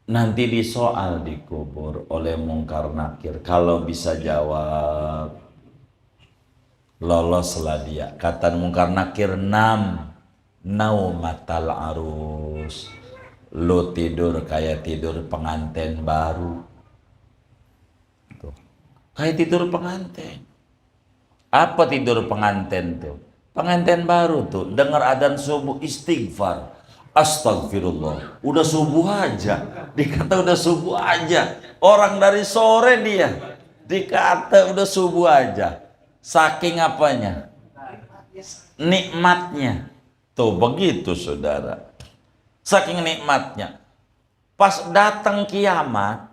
A: Nanti disoal dikubur oleh mungkar nakir. Kalau bisa jawab, loloslah dia. Kata mungkar nakir, naumatal arus. Lu tidur kayak tidur pengantin baru. Tuh. Kayak tidur pengantin. Apa tidur pengantin tuh? Pengantin baru tuh, dengar adzan subuh istighfar. Astagfirullah, udah subuh aja, dikata udah subuh aja. Orang dari sore dia, dikata udah subuh aja. Saking apanya? Nikmatnya. Tuh begitu saudara. Saking nikmatnya. Pas datang kiamat,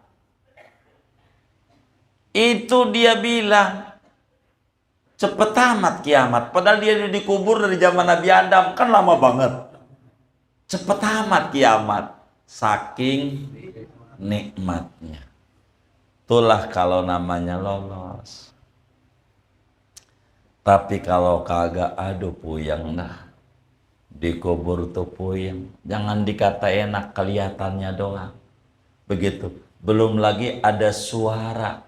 A: itu dia bilang, cepet amat kiamat. Padahal dia dikubur dari zaman Nabi Adam, kan lama banget. Cepet amat kiamat, saking nikmatnya. Itulah kalau namanya lolos. Tapi kalau kagak, aduh puyeng dah. Dikubur tuh puyeng. Jangan dikata enak, kelihatannya doang. Begitu. Belum lagi ada suara.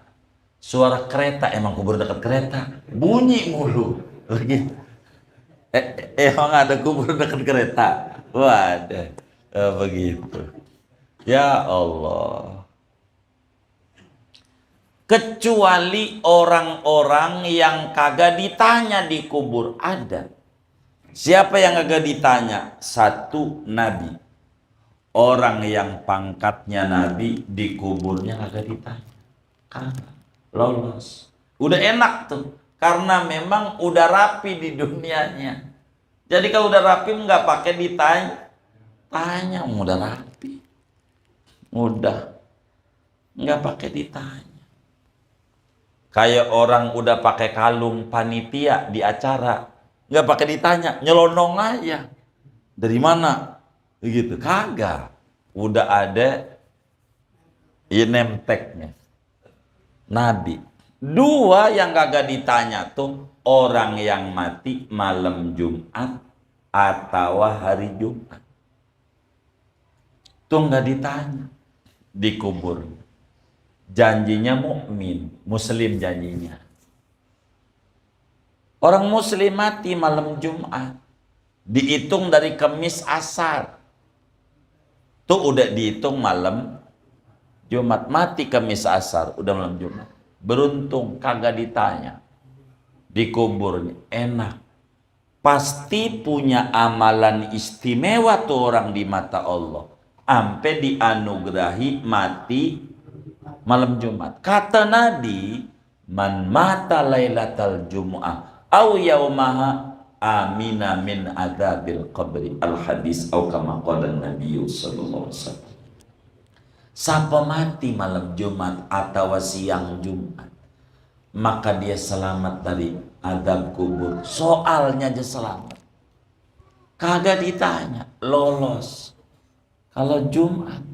A: Suara kereta, emang kubur dekat kereta. Bunyi mulu. Begitu. Emang ada kubur dekat kereta? Waduh, begitu. Ya Allah. Kecuali orang-orang yang kagak ditanya di kubur ada. Siapa yang kagak ditanya? Satu, Nabi. Orang yang pangkatnya Nabi di kuburnya kagak ditanya. Kagak. Lolos. Udah enak tuh. Karena memang udah rapi di dunianya. Jadi kalau udah rapi nggak pakai ditanya, tanya udah rapi, udah nggak pakai ditanya. Kayak orang udah pakai kalung panitia di acara, nggak pakai ditanya, nyelonong aja. Dari mana? Begitu, kagak. Udah ada name tag-nya. Nabi. Dua yang kagak ditanya tuh, orang yang mati malam Jumat atau hari Jumat. Tuh nggak ditanya, dikubur. Janjinya mukmin, muslim janjinya. Orang muslim mati malam Jumat, dihitung dari Kamis Asar. Tuh udah dihitung malam Jumat, mati Kamis Asar, udah malam Jumat. Beruntung kagak ditanya. Dikuburnya enak. Pasti punya amalan istimewa tuh orang di mata Allah. Sampai dianugerahi mati malam Jumat. Kata Nabi, man mata lailatal jumu'ah au yaumaha amina min adzabil qabri. Al hadis au kama qala Nabi sallallahu alaihi wasallam. Siapa mati malam Jumat atau siang Jumat, maka dia selamat dari azab kubur. Soalnya aja selamat. Kagak ditanya, lolos. Kalau Jumat,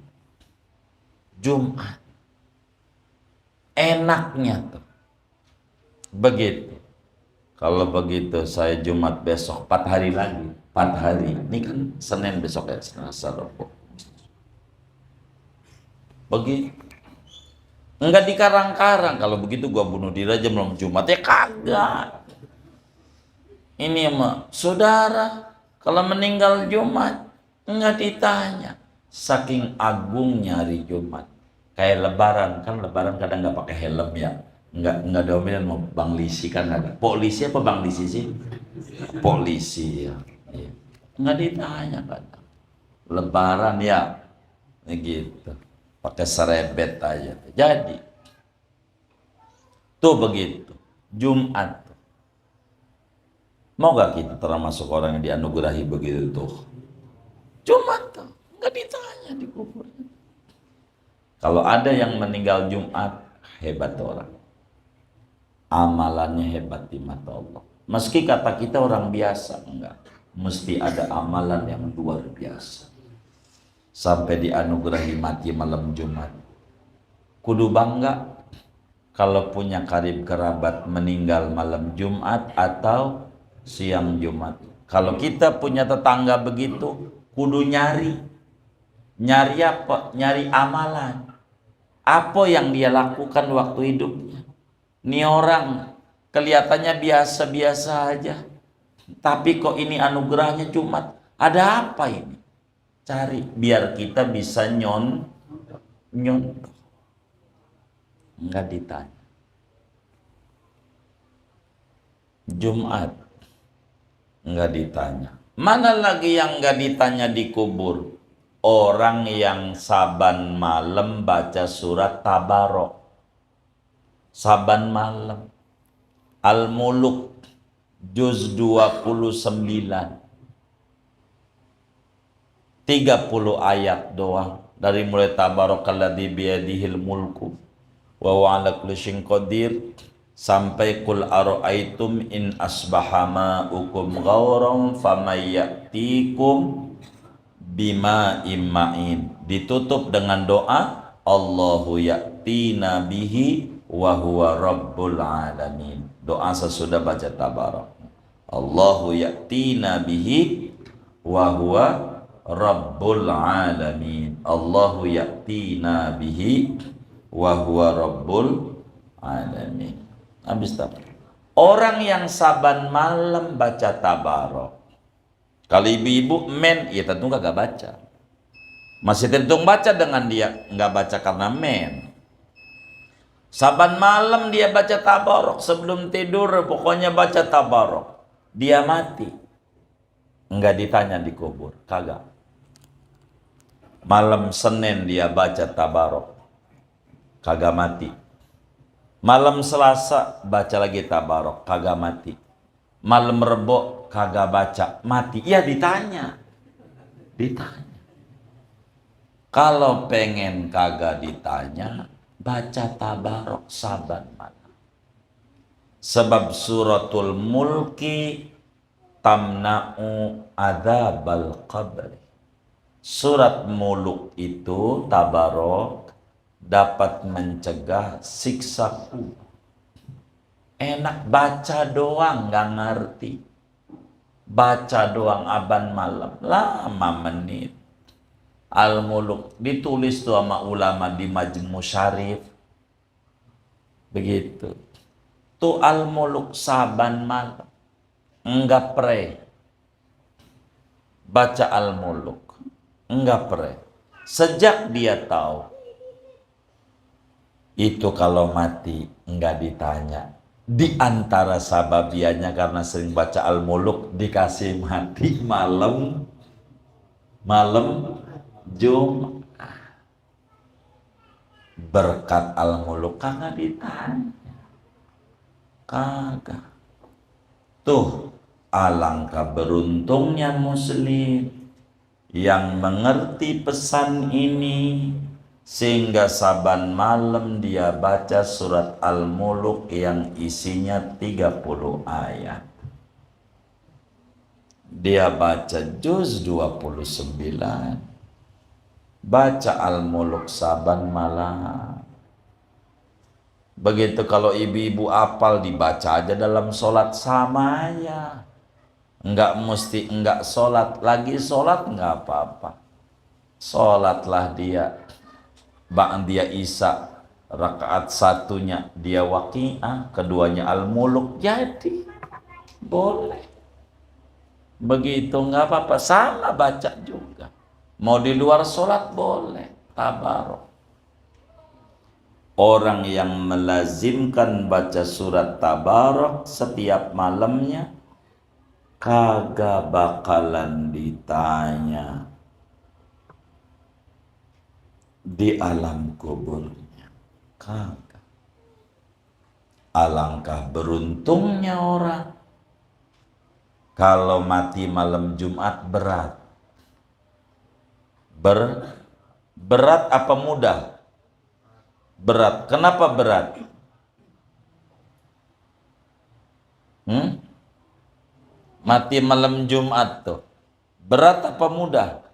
A: enaknya tuh. Begitu. Kalau begitu saya Jumat besok, 4 hari lagi. 4 hari. Ini kan Senin besok ya, Selasa, Rabu. Begitu. Enggak dikarang-karang. Kalau begitu gua bunuh diri aja belum Jumat. Ya kagak. Ini mah saudara, kalau meninggal Jumat enggak ditanya. Saking agungnya hari Jumat. Kayak lebaran, kan lebaran kadang enggak pakai helm ya. Enggak dominan mau Bang Lisi kan ada. Polisi apa Bang Lisi sih? Polisi ya. Iya. Enggak ditanya kadang. Lebaran ya. Begitu. Pakai serebet aja. Jadi tuh begitu Jumat. Mau gak kita termasuk orang yang dianugerahi begitu tuh? Jumat tuh nggak ditanya di kuburnya. Kalau ada yang meninggal Jumat, hebat orang. Amalannya hebat di mata Allah. Meski kata kita orang biasa, enggak. Mesti ada amalan yang luar biasa. Sampai dianugerahi mati malam Jumat. Kudu bangga kalau punya karib kerabat meninggal malam Jumat atau siang Jumat. Kalau kita punya tetangga begitu, kudu nyari. Nyari apa? Nyari amalan. Apa yang dia lakukan waktu hidupnya. Ini orang kelihatannya biasa-biasa aja. Tapi kok ini anugerahnya Jumat. Ada apa ini? Cari biar kita bisa nyontoh. Enggak ditanya. Jumat enggak ditanya. Mana lagi yang enggak ditanya di kubur? Orang yang saban malam baca surat Tabarok. Saban malam. Al-Muluk juz 29. 30 ayat doang. Dari mulai Tabarakalladzi biyadihil mulku wa huwa ala kulli syai'in qadir sampai qul ara'aitum in asbaha ma'ukum ghauran famay ya'tikum bima imma'in. Ditutup dengan doa Allahu ya'tina bihi wa huwa rabbul alamin. Doa sesudah baca Tabarak. Allahu ya'tina bihi wa huwa rabbul alamin. Allahu ya'tina bihi wa huwa rabbul alamin. Habis tak? Orang yang saban malam baca Tabarok. Kalau ibu-ibu men, ya tentu gak baca. Masih tentu baca dengan dia, nggak baca karena men. Saban malam dia baca Tabarok sebelum tidur, pokoknya baca Tabarok. Dia mati, nggak ditanya di kubur, kagak. Malam Senin dia baca Tabarok, kagak mati. Malam Selasa baca lagi Tabarok, kagak mati. Malam Rebo kagak baca, mati. Ya ditanya. Kalau pengen kagak ditanya, baca Tabarok saban malam. Sebab suratul mulki tamna'u adzabal qabri. Surat muluk itu Tabarok dapat mencegah siksa kubur. Enak baca doang, nggak ngerti. Baca doang aban malam, lama menit. Al-Muluk ditulis tuh sama ulama di Majmu Syarif. Begitu. Tuh Al-Muluk saban malam. Enggak pre. Baca Al-Muluk. Enggak pre. Sejak dia tahu itu kalau mati enggak ditanya. Di antara sababiannya karena sering baca Al-Muluk dikasih mati malam Jumat. Berkat Al-Muluk kagak ditanya. Kagak. Tuh alangkah beruntungnya muslim yang mengerti pesan ini, sehingga saban malam dia baca surat Al-Muluk yang isinya 30 ayat. Dia baca juz 29. Baca Al-Muluk saban malam. Begitu kalau ibu-ibu apal dibaca aja dalam sholat sama ya. Enggak sholat. Lagi sholat enggak apa-apa. Sholatlah dia. Ba'diyah Isya rakaat satunya dia Waqiah, keduanya Al-Muluk, jadi boleh begitu, nggak apa-apa, sama baca juga. Mau di luar sholat boleh Tabarok. Orang yang melazimkan baca surat Tabarok setiap malamnya kagak bakalan ditanya di alam kuburnya. Kagak. Alangkah beruntungnya orang kalau mati malam Jumat. Berat apa mudah? Berat. Kenapa berat? Mati malam Jumat tuh. Berat apa mudah?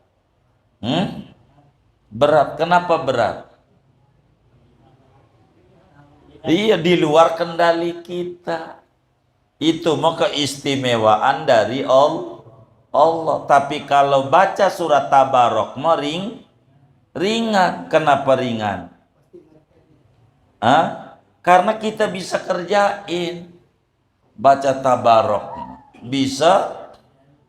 A: Berat. Kenapa berat? Iya, di luar kendali kita. Itu mau keistimewaan dari Allah. Tapi kalau baca surat Tabarok mau ringan. Kenapa ringan? Karena kita bisa kerjain baca Tabarok. Bisa.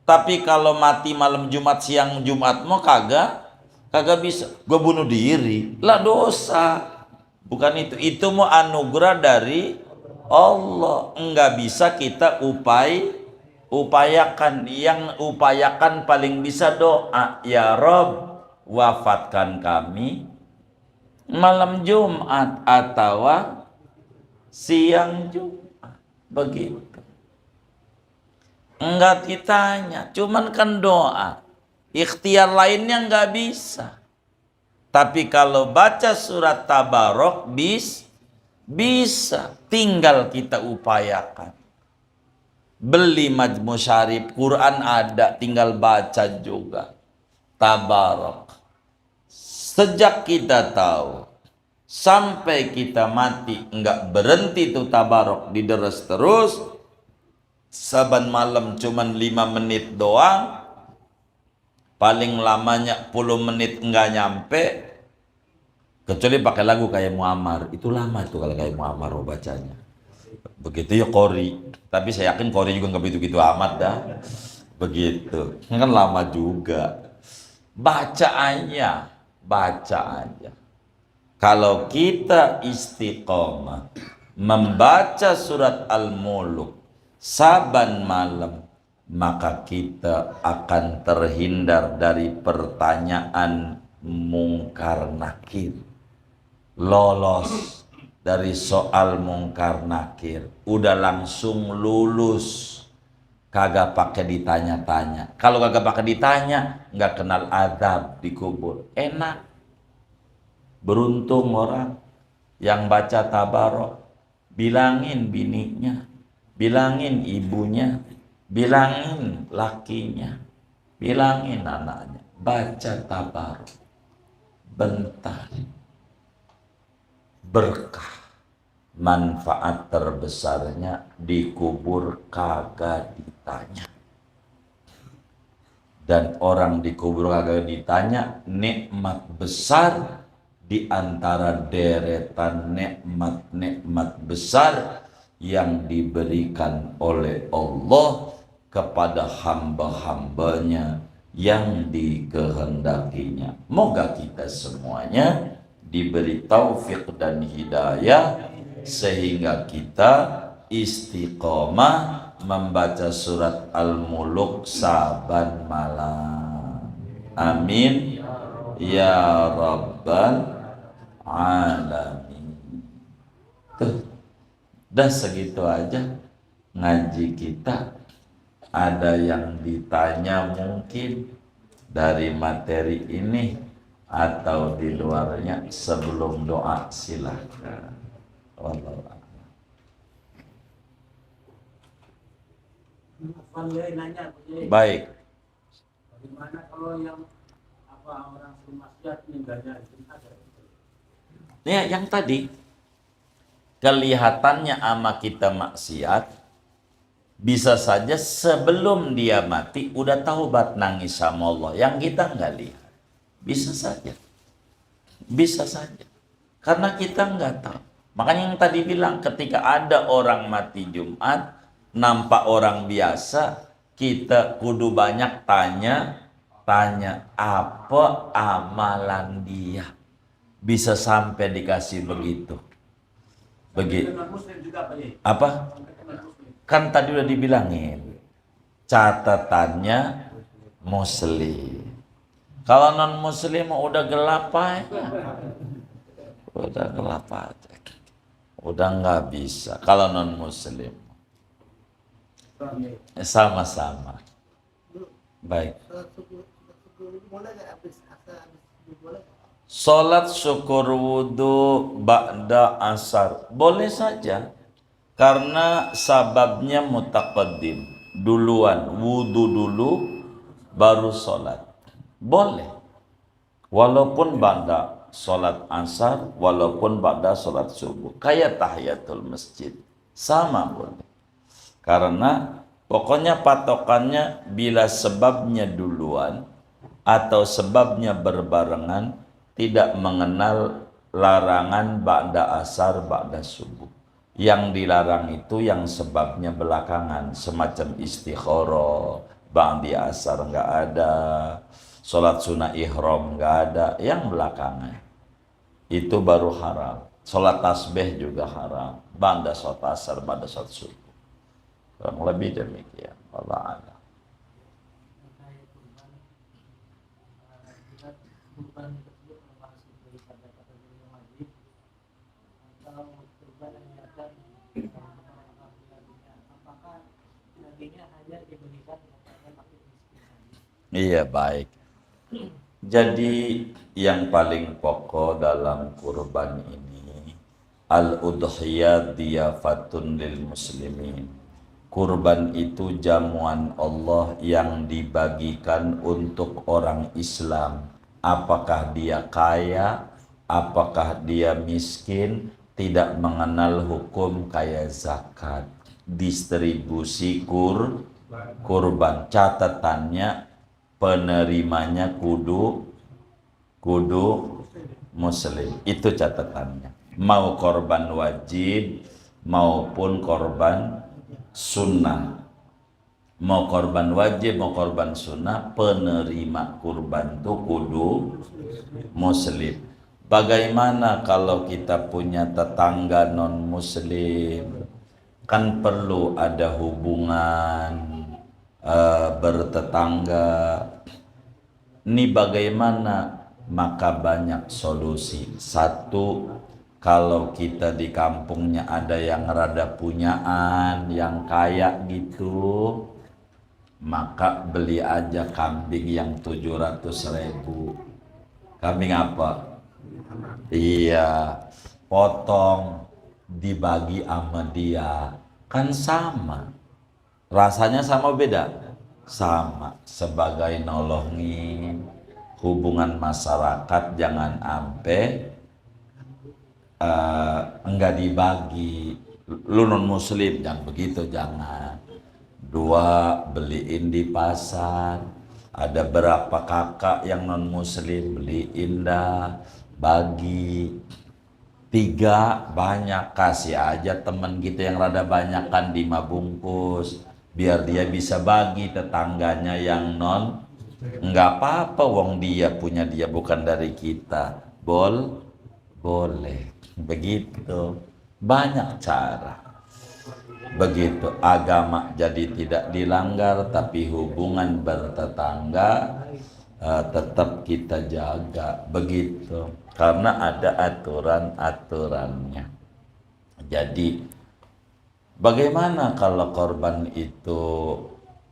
A: Tapi kalau mati malam Jumat siang Jumat mau kagak bisa. Gue bunuh diri lah, dosa. Bukan itu. Itu mau anugerah dari Allah. Enggak bisa kita upayakan. Yang upayakan paling bisa doa, ya Rob, wafatkan kami malam Jumat atau siang Jumat. Begitu. Enggak ditanya, cuman kan doa. Ikhtiar lainnya enggak bisa. Tapi kalau baca surat Tabarok bisa, tinggal kita upayakan. Beli Majmu Syarif, Quran ada, tinggal baca juga Tabarok. Sejak kita tahu sampai kita mati enggak berhenti tuh Tabarok, dideres terus. Saban malam cuman 5 menit doang, paling lamanya 10 menit enggak nyampe, kecuali pakai lagu kayak Muammar. Itu lama itu kalau kayak Muammar bacanya. Begitu ya Qori, tapi saya yakin Qori juga nggak begitu amat dah. Begitu kan lama juga. Baca aja. Kalau kita istiqomah membaca surat Al-Muluk saban malam, maka kita akan terhindar dari pertanyaan mungkar nakir. Lolos dari soal mungkar nakir, udah langsung lulus. Kagak pakai ditanya-tanya. Kalau kagak pakai ditanya, nggak kenal azab di kubur. Enak. Beruntung orang yang baca Tabarok. Bilangin bininya, bilangin ibunya, bilangin lakinya, bilangin anaknya. Baca Tabarok. Bentar. Berkah. Manfaat terbesarnya dikubur kagak ditanya. Dan orang dikubur kagak ditanya, nikmat besar di antara deretan nikmat-nikmat besar yang diberikan oleh Allah kepada hamba-hambanya yang dikehendakinya. Moga kita semuanya diberi taufik dan hidayah sehingga kita istiqomah membaca surat Al-Muluk saban malam. Amin ya rabbal alamin. Tuh, dah segitu aja ngaji kita. Ada yang ditanya mungkin dari materi ini atau di luarnya, sebelum doa silahkan. Baik.
B: Bagaimana kalau yang orang bermaksiat meninggalnya itu ada?
A: Ya, yang tadi kelihatannya ama kita maksiat, bisa saja sebelum dia mati udah taubat nangis sama Allah yang kita nggak lihat. Bisa saja. Karena kita nggak tahu. Makanya yang tadi bilang, ketika ada orang mati Jumat, nampak orang biasa, kita kudu banyak tanya apa amalan dia. Bisa sampai dikasih begitu. Apa? Kan tadi udah dibilangin, catatannya muslim. Kalau non muslim udah gelap aja. Udah gelap aja. Udah nggak bisa kalau non muslim. Sama-sama. Baik. Salat syukur wudu ba'da asar boleh saja karena sababnya mutaqaddim. duluan, wudu dulu baru sholat, boleh. Walaupun ba'da sholat asar, walaupun ba'da sholat subuh, kayak tahiyatul masjid, sama boleh. Karena pokoknya patokannya bila sebabnya duluan atau sebabnya berbarengan, tidak mengenal larangan ba'da asar, ba'da subuh. Yang dilarang itu yang sebabnya belakangan, semacam istikharah, ba'di asar nggak ada, sholat sunnah ihram nggak ada, yang belakangan itu baru haram. Sholat tasbih juga haram, ba'da sholat asar, ba'da sholat subuh. Kurang lebih demikian. Allah a'lam.
B: Jika kurban tersebut termasuk daripada kategori yang wajib atau kurban yang niatkan apakah dagingnya hanya diberikan kepada fakir miskin saja?
A: Iya, baik. Jadi yang paling pokok dalam kurban ini, al-udhiyah diyafatun lil muslimin. Kurban itu jamuan Allah yang dibagikan untuk orang Islam. Apakah dia kaya, apakah dia miskin, tidak mengenal hukum kayak zakat. Distribusi kurban. Catatannya penerimanya kudu muslim. Itu catatannya. Mau korban wajib maupun korban sunnah. Mau korban wajib mau korban sunnah, penerima kurban itu kudu muslim. Bagaimana kalau kita punya tetangga non muslim? Kan perlu ada hubungan bertetangga. Ini bagaimana? Maka banyak solusi. Satu, kalau kita di kampungnya ada yang rada punyaan, yang kaya gitu, maka beli aja kambing yang 700.000. Kambing apa? Iya, potong, dibagi sama dia. Kan sama. Rasanya sama beda? Sama. Sebagai nolongin hubungan masyarakat, jangan ampe enggak dibagi. Lu non muslim jangan begitu, jangan. Dua, beliin di pasar. Ada berapa kakak yang non muslim, beliin dah, bagi. Tiga, banyak, kasih aja temen kita yang rada banyak kan 5 bungkus, biar dia bisa bagi tetangganya yang non. Enggak apa-apa, wong dia punya dia, bukan dari kita. Boleh. Begitu. Banyak cara. Begitu agama jadi tidak dilanggar, tapi hubungan bertetangga tetap kita jaga. Begitu. Karena ada aturan-aturannya. Jadi bagaimana kalau korban itu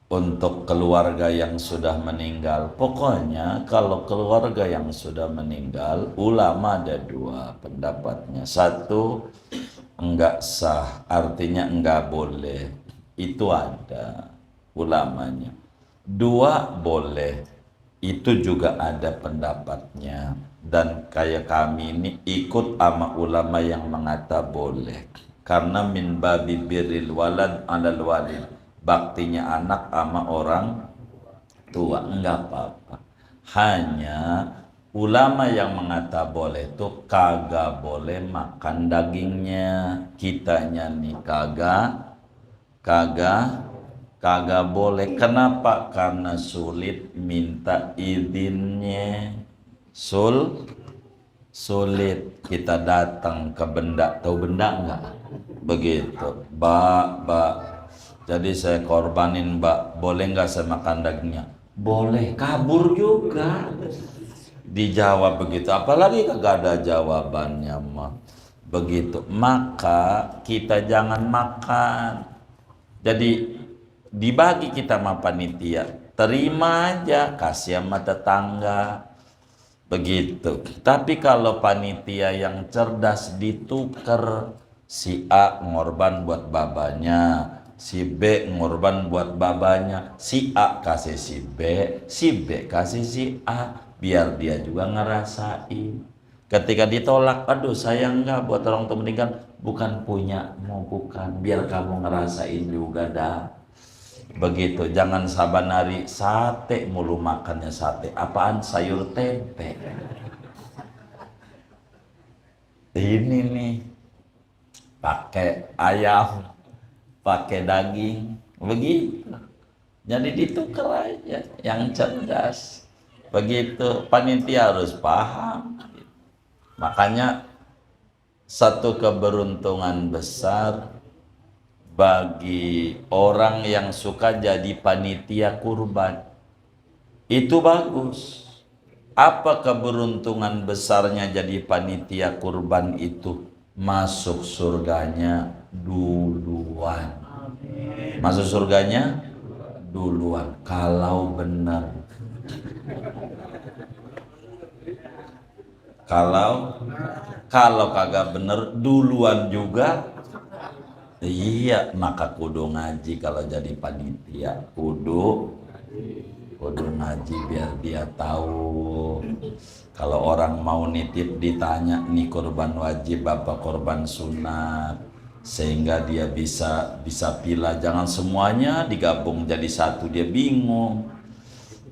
A: untuk keluarga yang sudah meninggal? Pokoknya kalau keluarga yang sudah meninggal, ulama ada 2 pendapatnya. Satu, enggak sah, artinya enggak boleh. Itu ada ulamanya. 2, boleh. Itu juga ada pendapatnya. Dan kayak kami ini ikut sama ulama yang mengata boleh. Karena min babi birril walad alal walid. Baktinya anak sama orang tua, enggak apa-apa. Hanya ulama yang mengata boleh itu kagak boleh makan dagingnya. Kitanya nih kagak boleh. Kenapa? Karena sulit minta izinnya. Sulit kita datang ke benda. Tahu benda enggak? Begitu. Mbak, jadi saya korbanin mbak, boleh nggak saya makan dagingnya? Boleh. Kabur juga. Dijawab begitu, apalagi kagak ada jawabannya mah. Begitu. Maka kita jangan makan. Jadi dibagi kita sama panitia, terima aja, kasih sama tetangga. Begitu. Tapi kalau panitia yang cerdas, ditukar. Si A ngorban buat babanya, si B ngorban buat babanya, si A kasih si B kasih si A, biar dia juga ngerasain. Ketika ditolak, aduh sayang nggak buat orang tua meninggal, bukan punyamu, bukan, biar kamu ngerasain juga dah. Begitu, jangan saban hari sate mulu makannya sate, apaan sayur tempe. Ini nih pakai ayam, pakai daging, begitu. Jadi ditukar aja, yang cerdas. Begitu, panitia harus paham. Makanya satu keberuntungan besar bagi orang yang suka jadi panitia kurban. Itu bagus. Apa keberuntungan besarnya jadi panitia kurban itu? Masuk surganya duluan. Masuk surganya duluan. Kalau benar. Kalau kagak bener duluan juga. Iya, maka kudu ngaji kalau jadi panitia. Kudu ngaji biar dia tahu. Kalau orang mau nitip ditanya nih korban wajib apa korban sunat, sehingga dia bisa pilih. Jangan semuanya digabung jadi satu, dia bingung.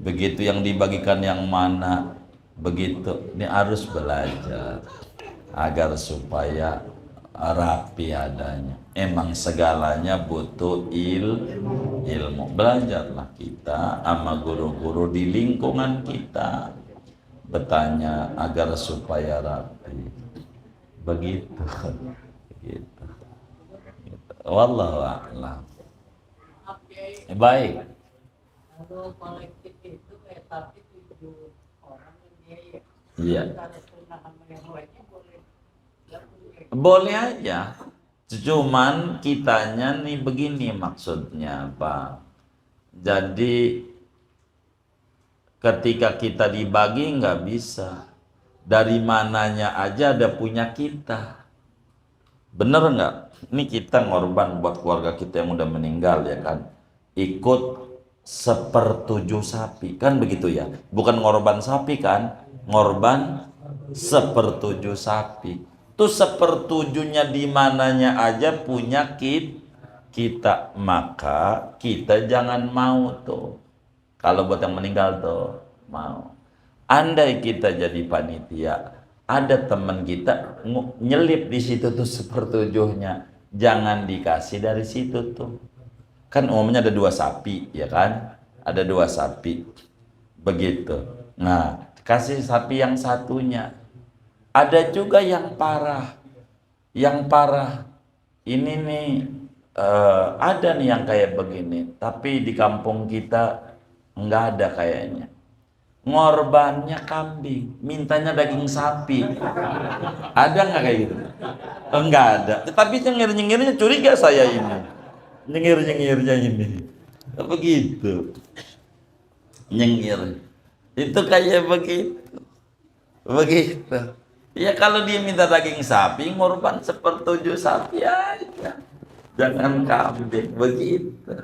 A: Begitu yang dibagikan yang mana, begitu. Ini harus belajar agar supaya rapi adanya. Emang segalanya butuh ilmu. Belajarlah kita sama guru-guru di lingkungan kita, bertanya agar supaya rapi. Begitu. Gitu. Wallahu a'lam. Baik.
B: Kalau kolektif itu tapi 7 orang yang
A: Iya.
B: kalau sunnah sama yang lainnya boleh.
A: Boleh aja. Cuman kitanya nih begini maksudnya, Pak. Jadi ketika kita dibagi nggak bisa. Dari mananya aja ada punya kita. Bener nggak? Ini kita ngorban buat keluarga kita yang udah meninggal ya kan. Ikut 1/7 sapi kan begitu ya. Bukan ngorban sapi kan, ngorban 1/7 sapi. Tuh 1/7-nya di mananya aja punya kita, maka kita jangan mau tuh. Kalau buat yang meninggal tuh mau. Andai kita jadi panitia, ada teman kita nyelip di situ tuh 1/7-nya, jangan dikasih dari situ tuh. Kan umumnya ada 2 sapi, ya kan? Ada 2 sapi, begitu. Nah, kasih sapi yang satunya. Ada juga yang parah. Ini nih ada nih yang kayak begini, tapi di kampung kita nggak ada kayaknya. Ngorbannya kambing, mintanya daging sapi. Ada nggak kayak gitu? Nggak ada. Tapi nyengir-nyengirnya curiga saya ini. Nyengir-nyengirnya ini. Begitu. Nyengir. Itu kayak begitu. Begitu. Ya kalau dia minta daging sapi, ngorban 1/7 sapi aja. Jangan kambing, begitu.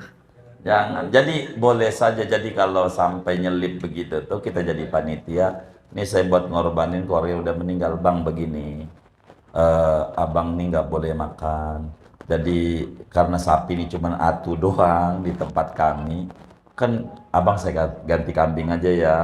A: Jangan. Jadi boleh saja. Jadi kalau sampai nyelip begitu tuh kita jadi panitia. Ini saya buat ngorbanin keluarga yang udah meninggal, bang begini. Abang nih nggak boleh makan. Jadi karena sapi ini cuma atu doang di tempat kami. Kan abang saya ganti kambing aja ya.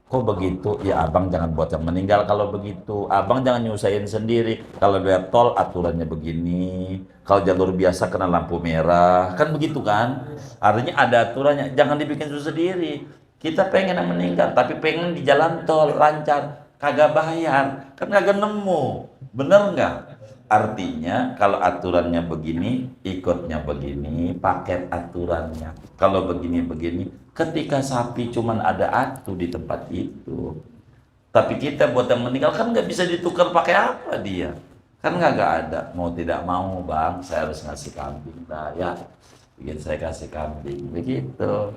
A: Kok begitu? Ya abang jangan buat yang meninggal kalau begitu. Abang jangan nyusahin sendiri. Kalau lihat tol aturannya begini. Kalau jalur biasa kena lampu merah. Kan begitu kan? Artinya ada aturannya. Jangan dibikin susah sendiri. Kita pengen yang meninggal, tapi pengen di jalan tol lancar. Kagak bayar. Kan kagak nemu. Bener nggak? Artinya kalau aturannya begini, ikutnya begini, paket aturannya. Kalau begini-begini, ketika sapi cuman ada atu di tempat itu, tapi kita buat yang meninggal kan nggak bisa ditukar pakai apa dia? Kan nggak ada. Mau tidak mau bang, saya harus ngasih kambing. Nah ya, bikin saya kasih kambing. Begitu.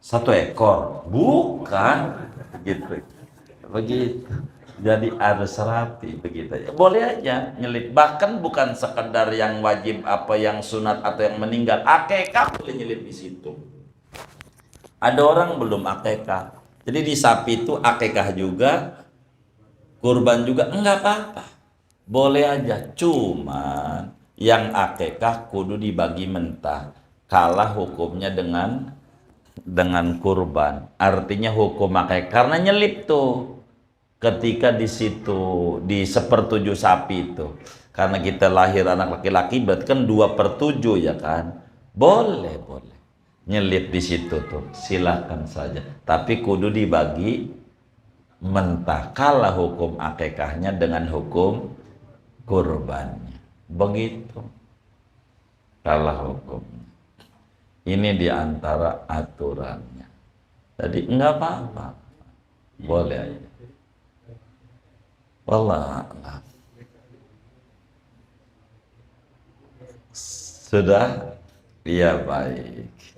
A: 1 ekor, bukan gitu. Begitu. Jadi harus rapi begitu ya. Boleh aja nyelip. Bahkan bukan sekedar yang wajib apa yang sunat atau yang meninggal. Akekah boleh nyelip di situ. Ada orang belum akekah. Jadi di sapi itu akekah juga, kurban juga enggak apa-apa. Boleh aja. Cuman yang akekah kudu dibagi mentah. Kalah hukumnya dengan kurban. Artinya hukum akekah karena nyelip tuh. Ketika di situ di 1/7 sapi itu, karena kita lahir anak laki-laki berarti kan 2/7 ya kan, boleh nyelip di situ tuh, silahkan saja, tapi kudu dibagi mentah. Kalah hukum akekahnya dengan hukum kurbannya, begitu kalah hukumnya. Ini diantara aturannya, jadi enggak apa-apa, boleh aja. Wallah, sudah? Iya baik.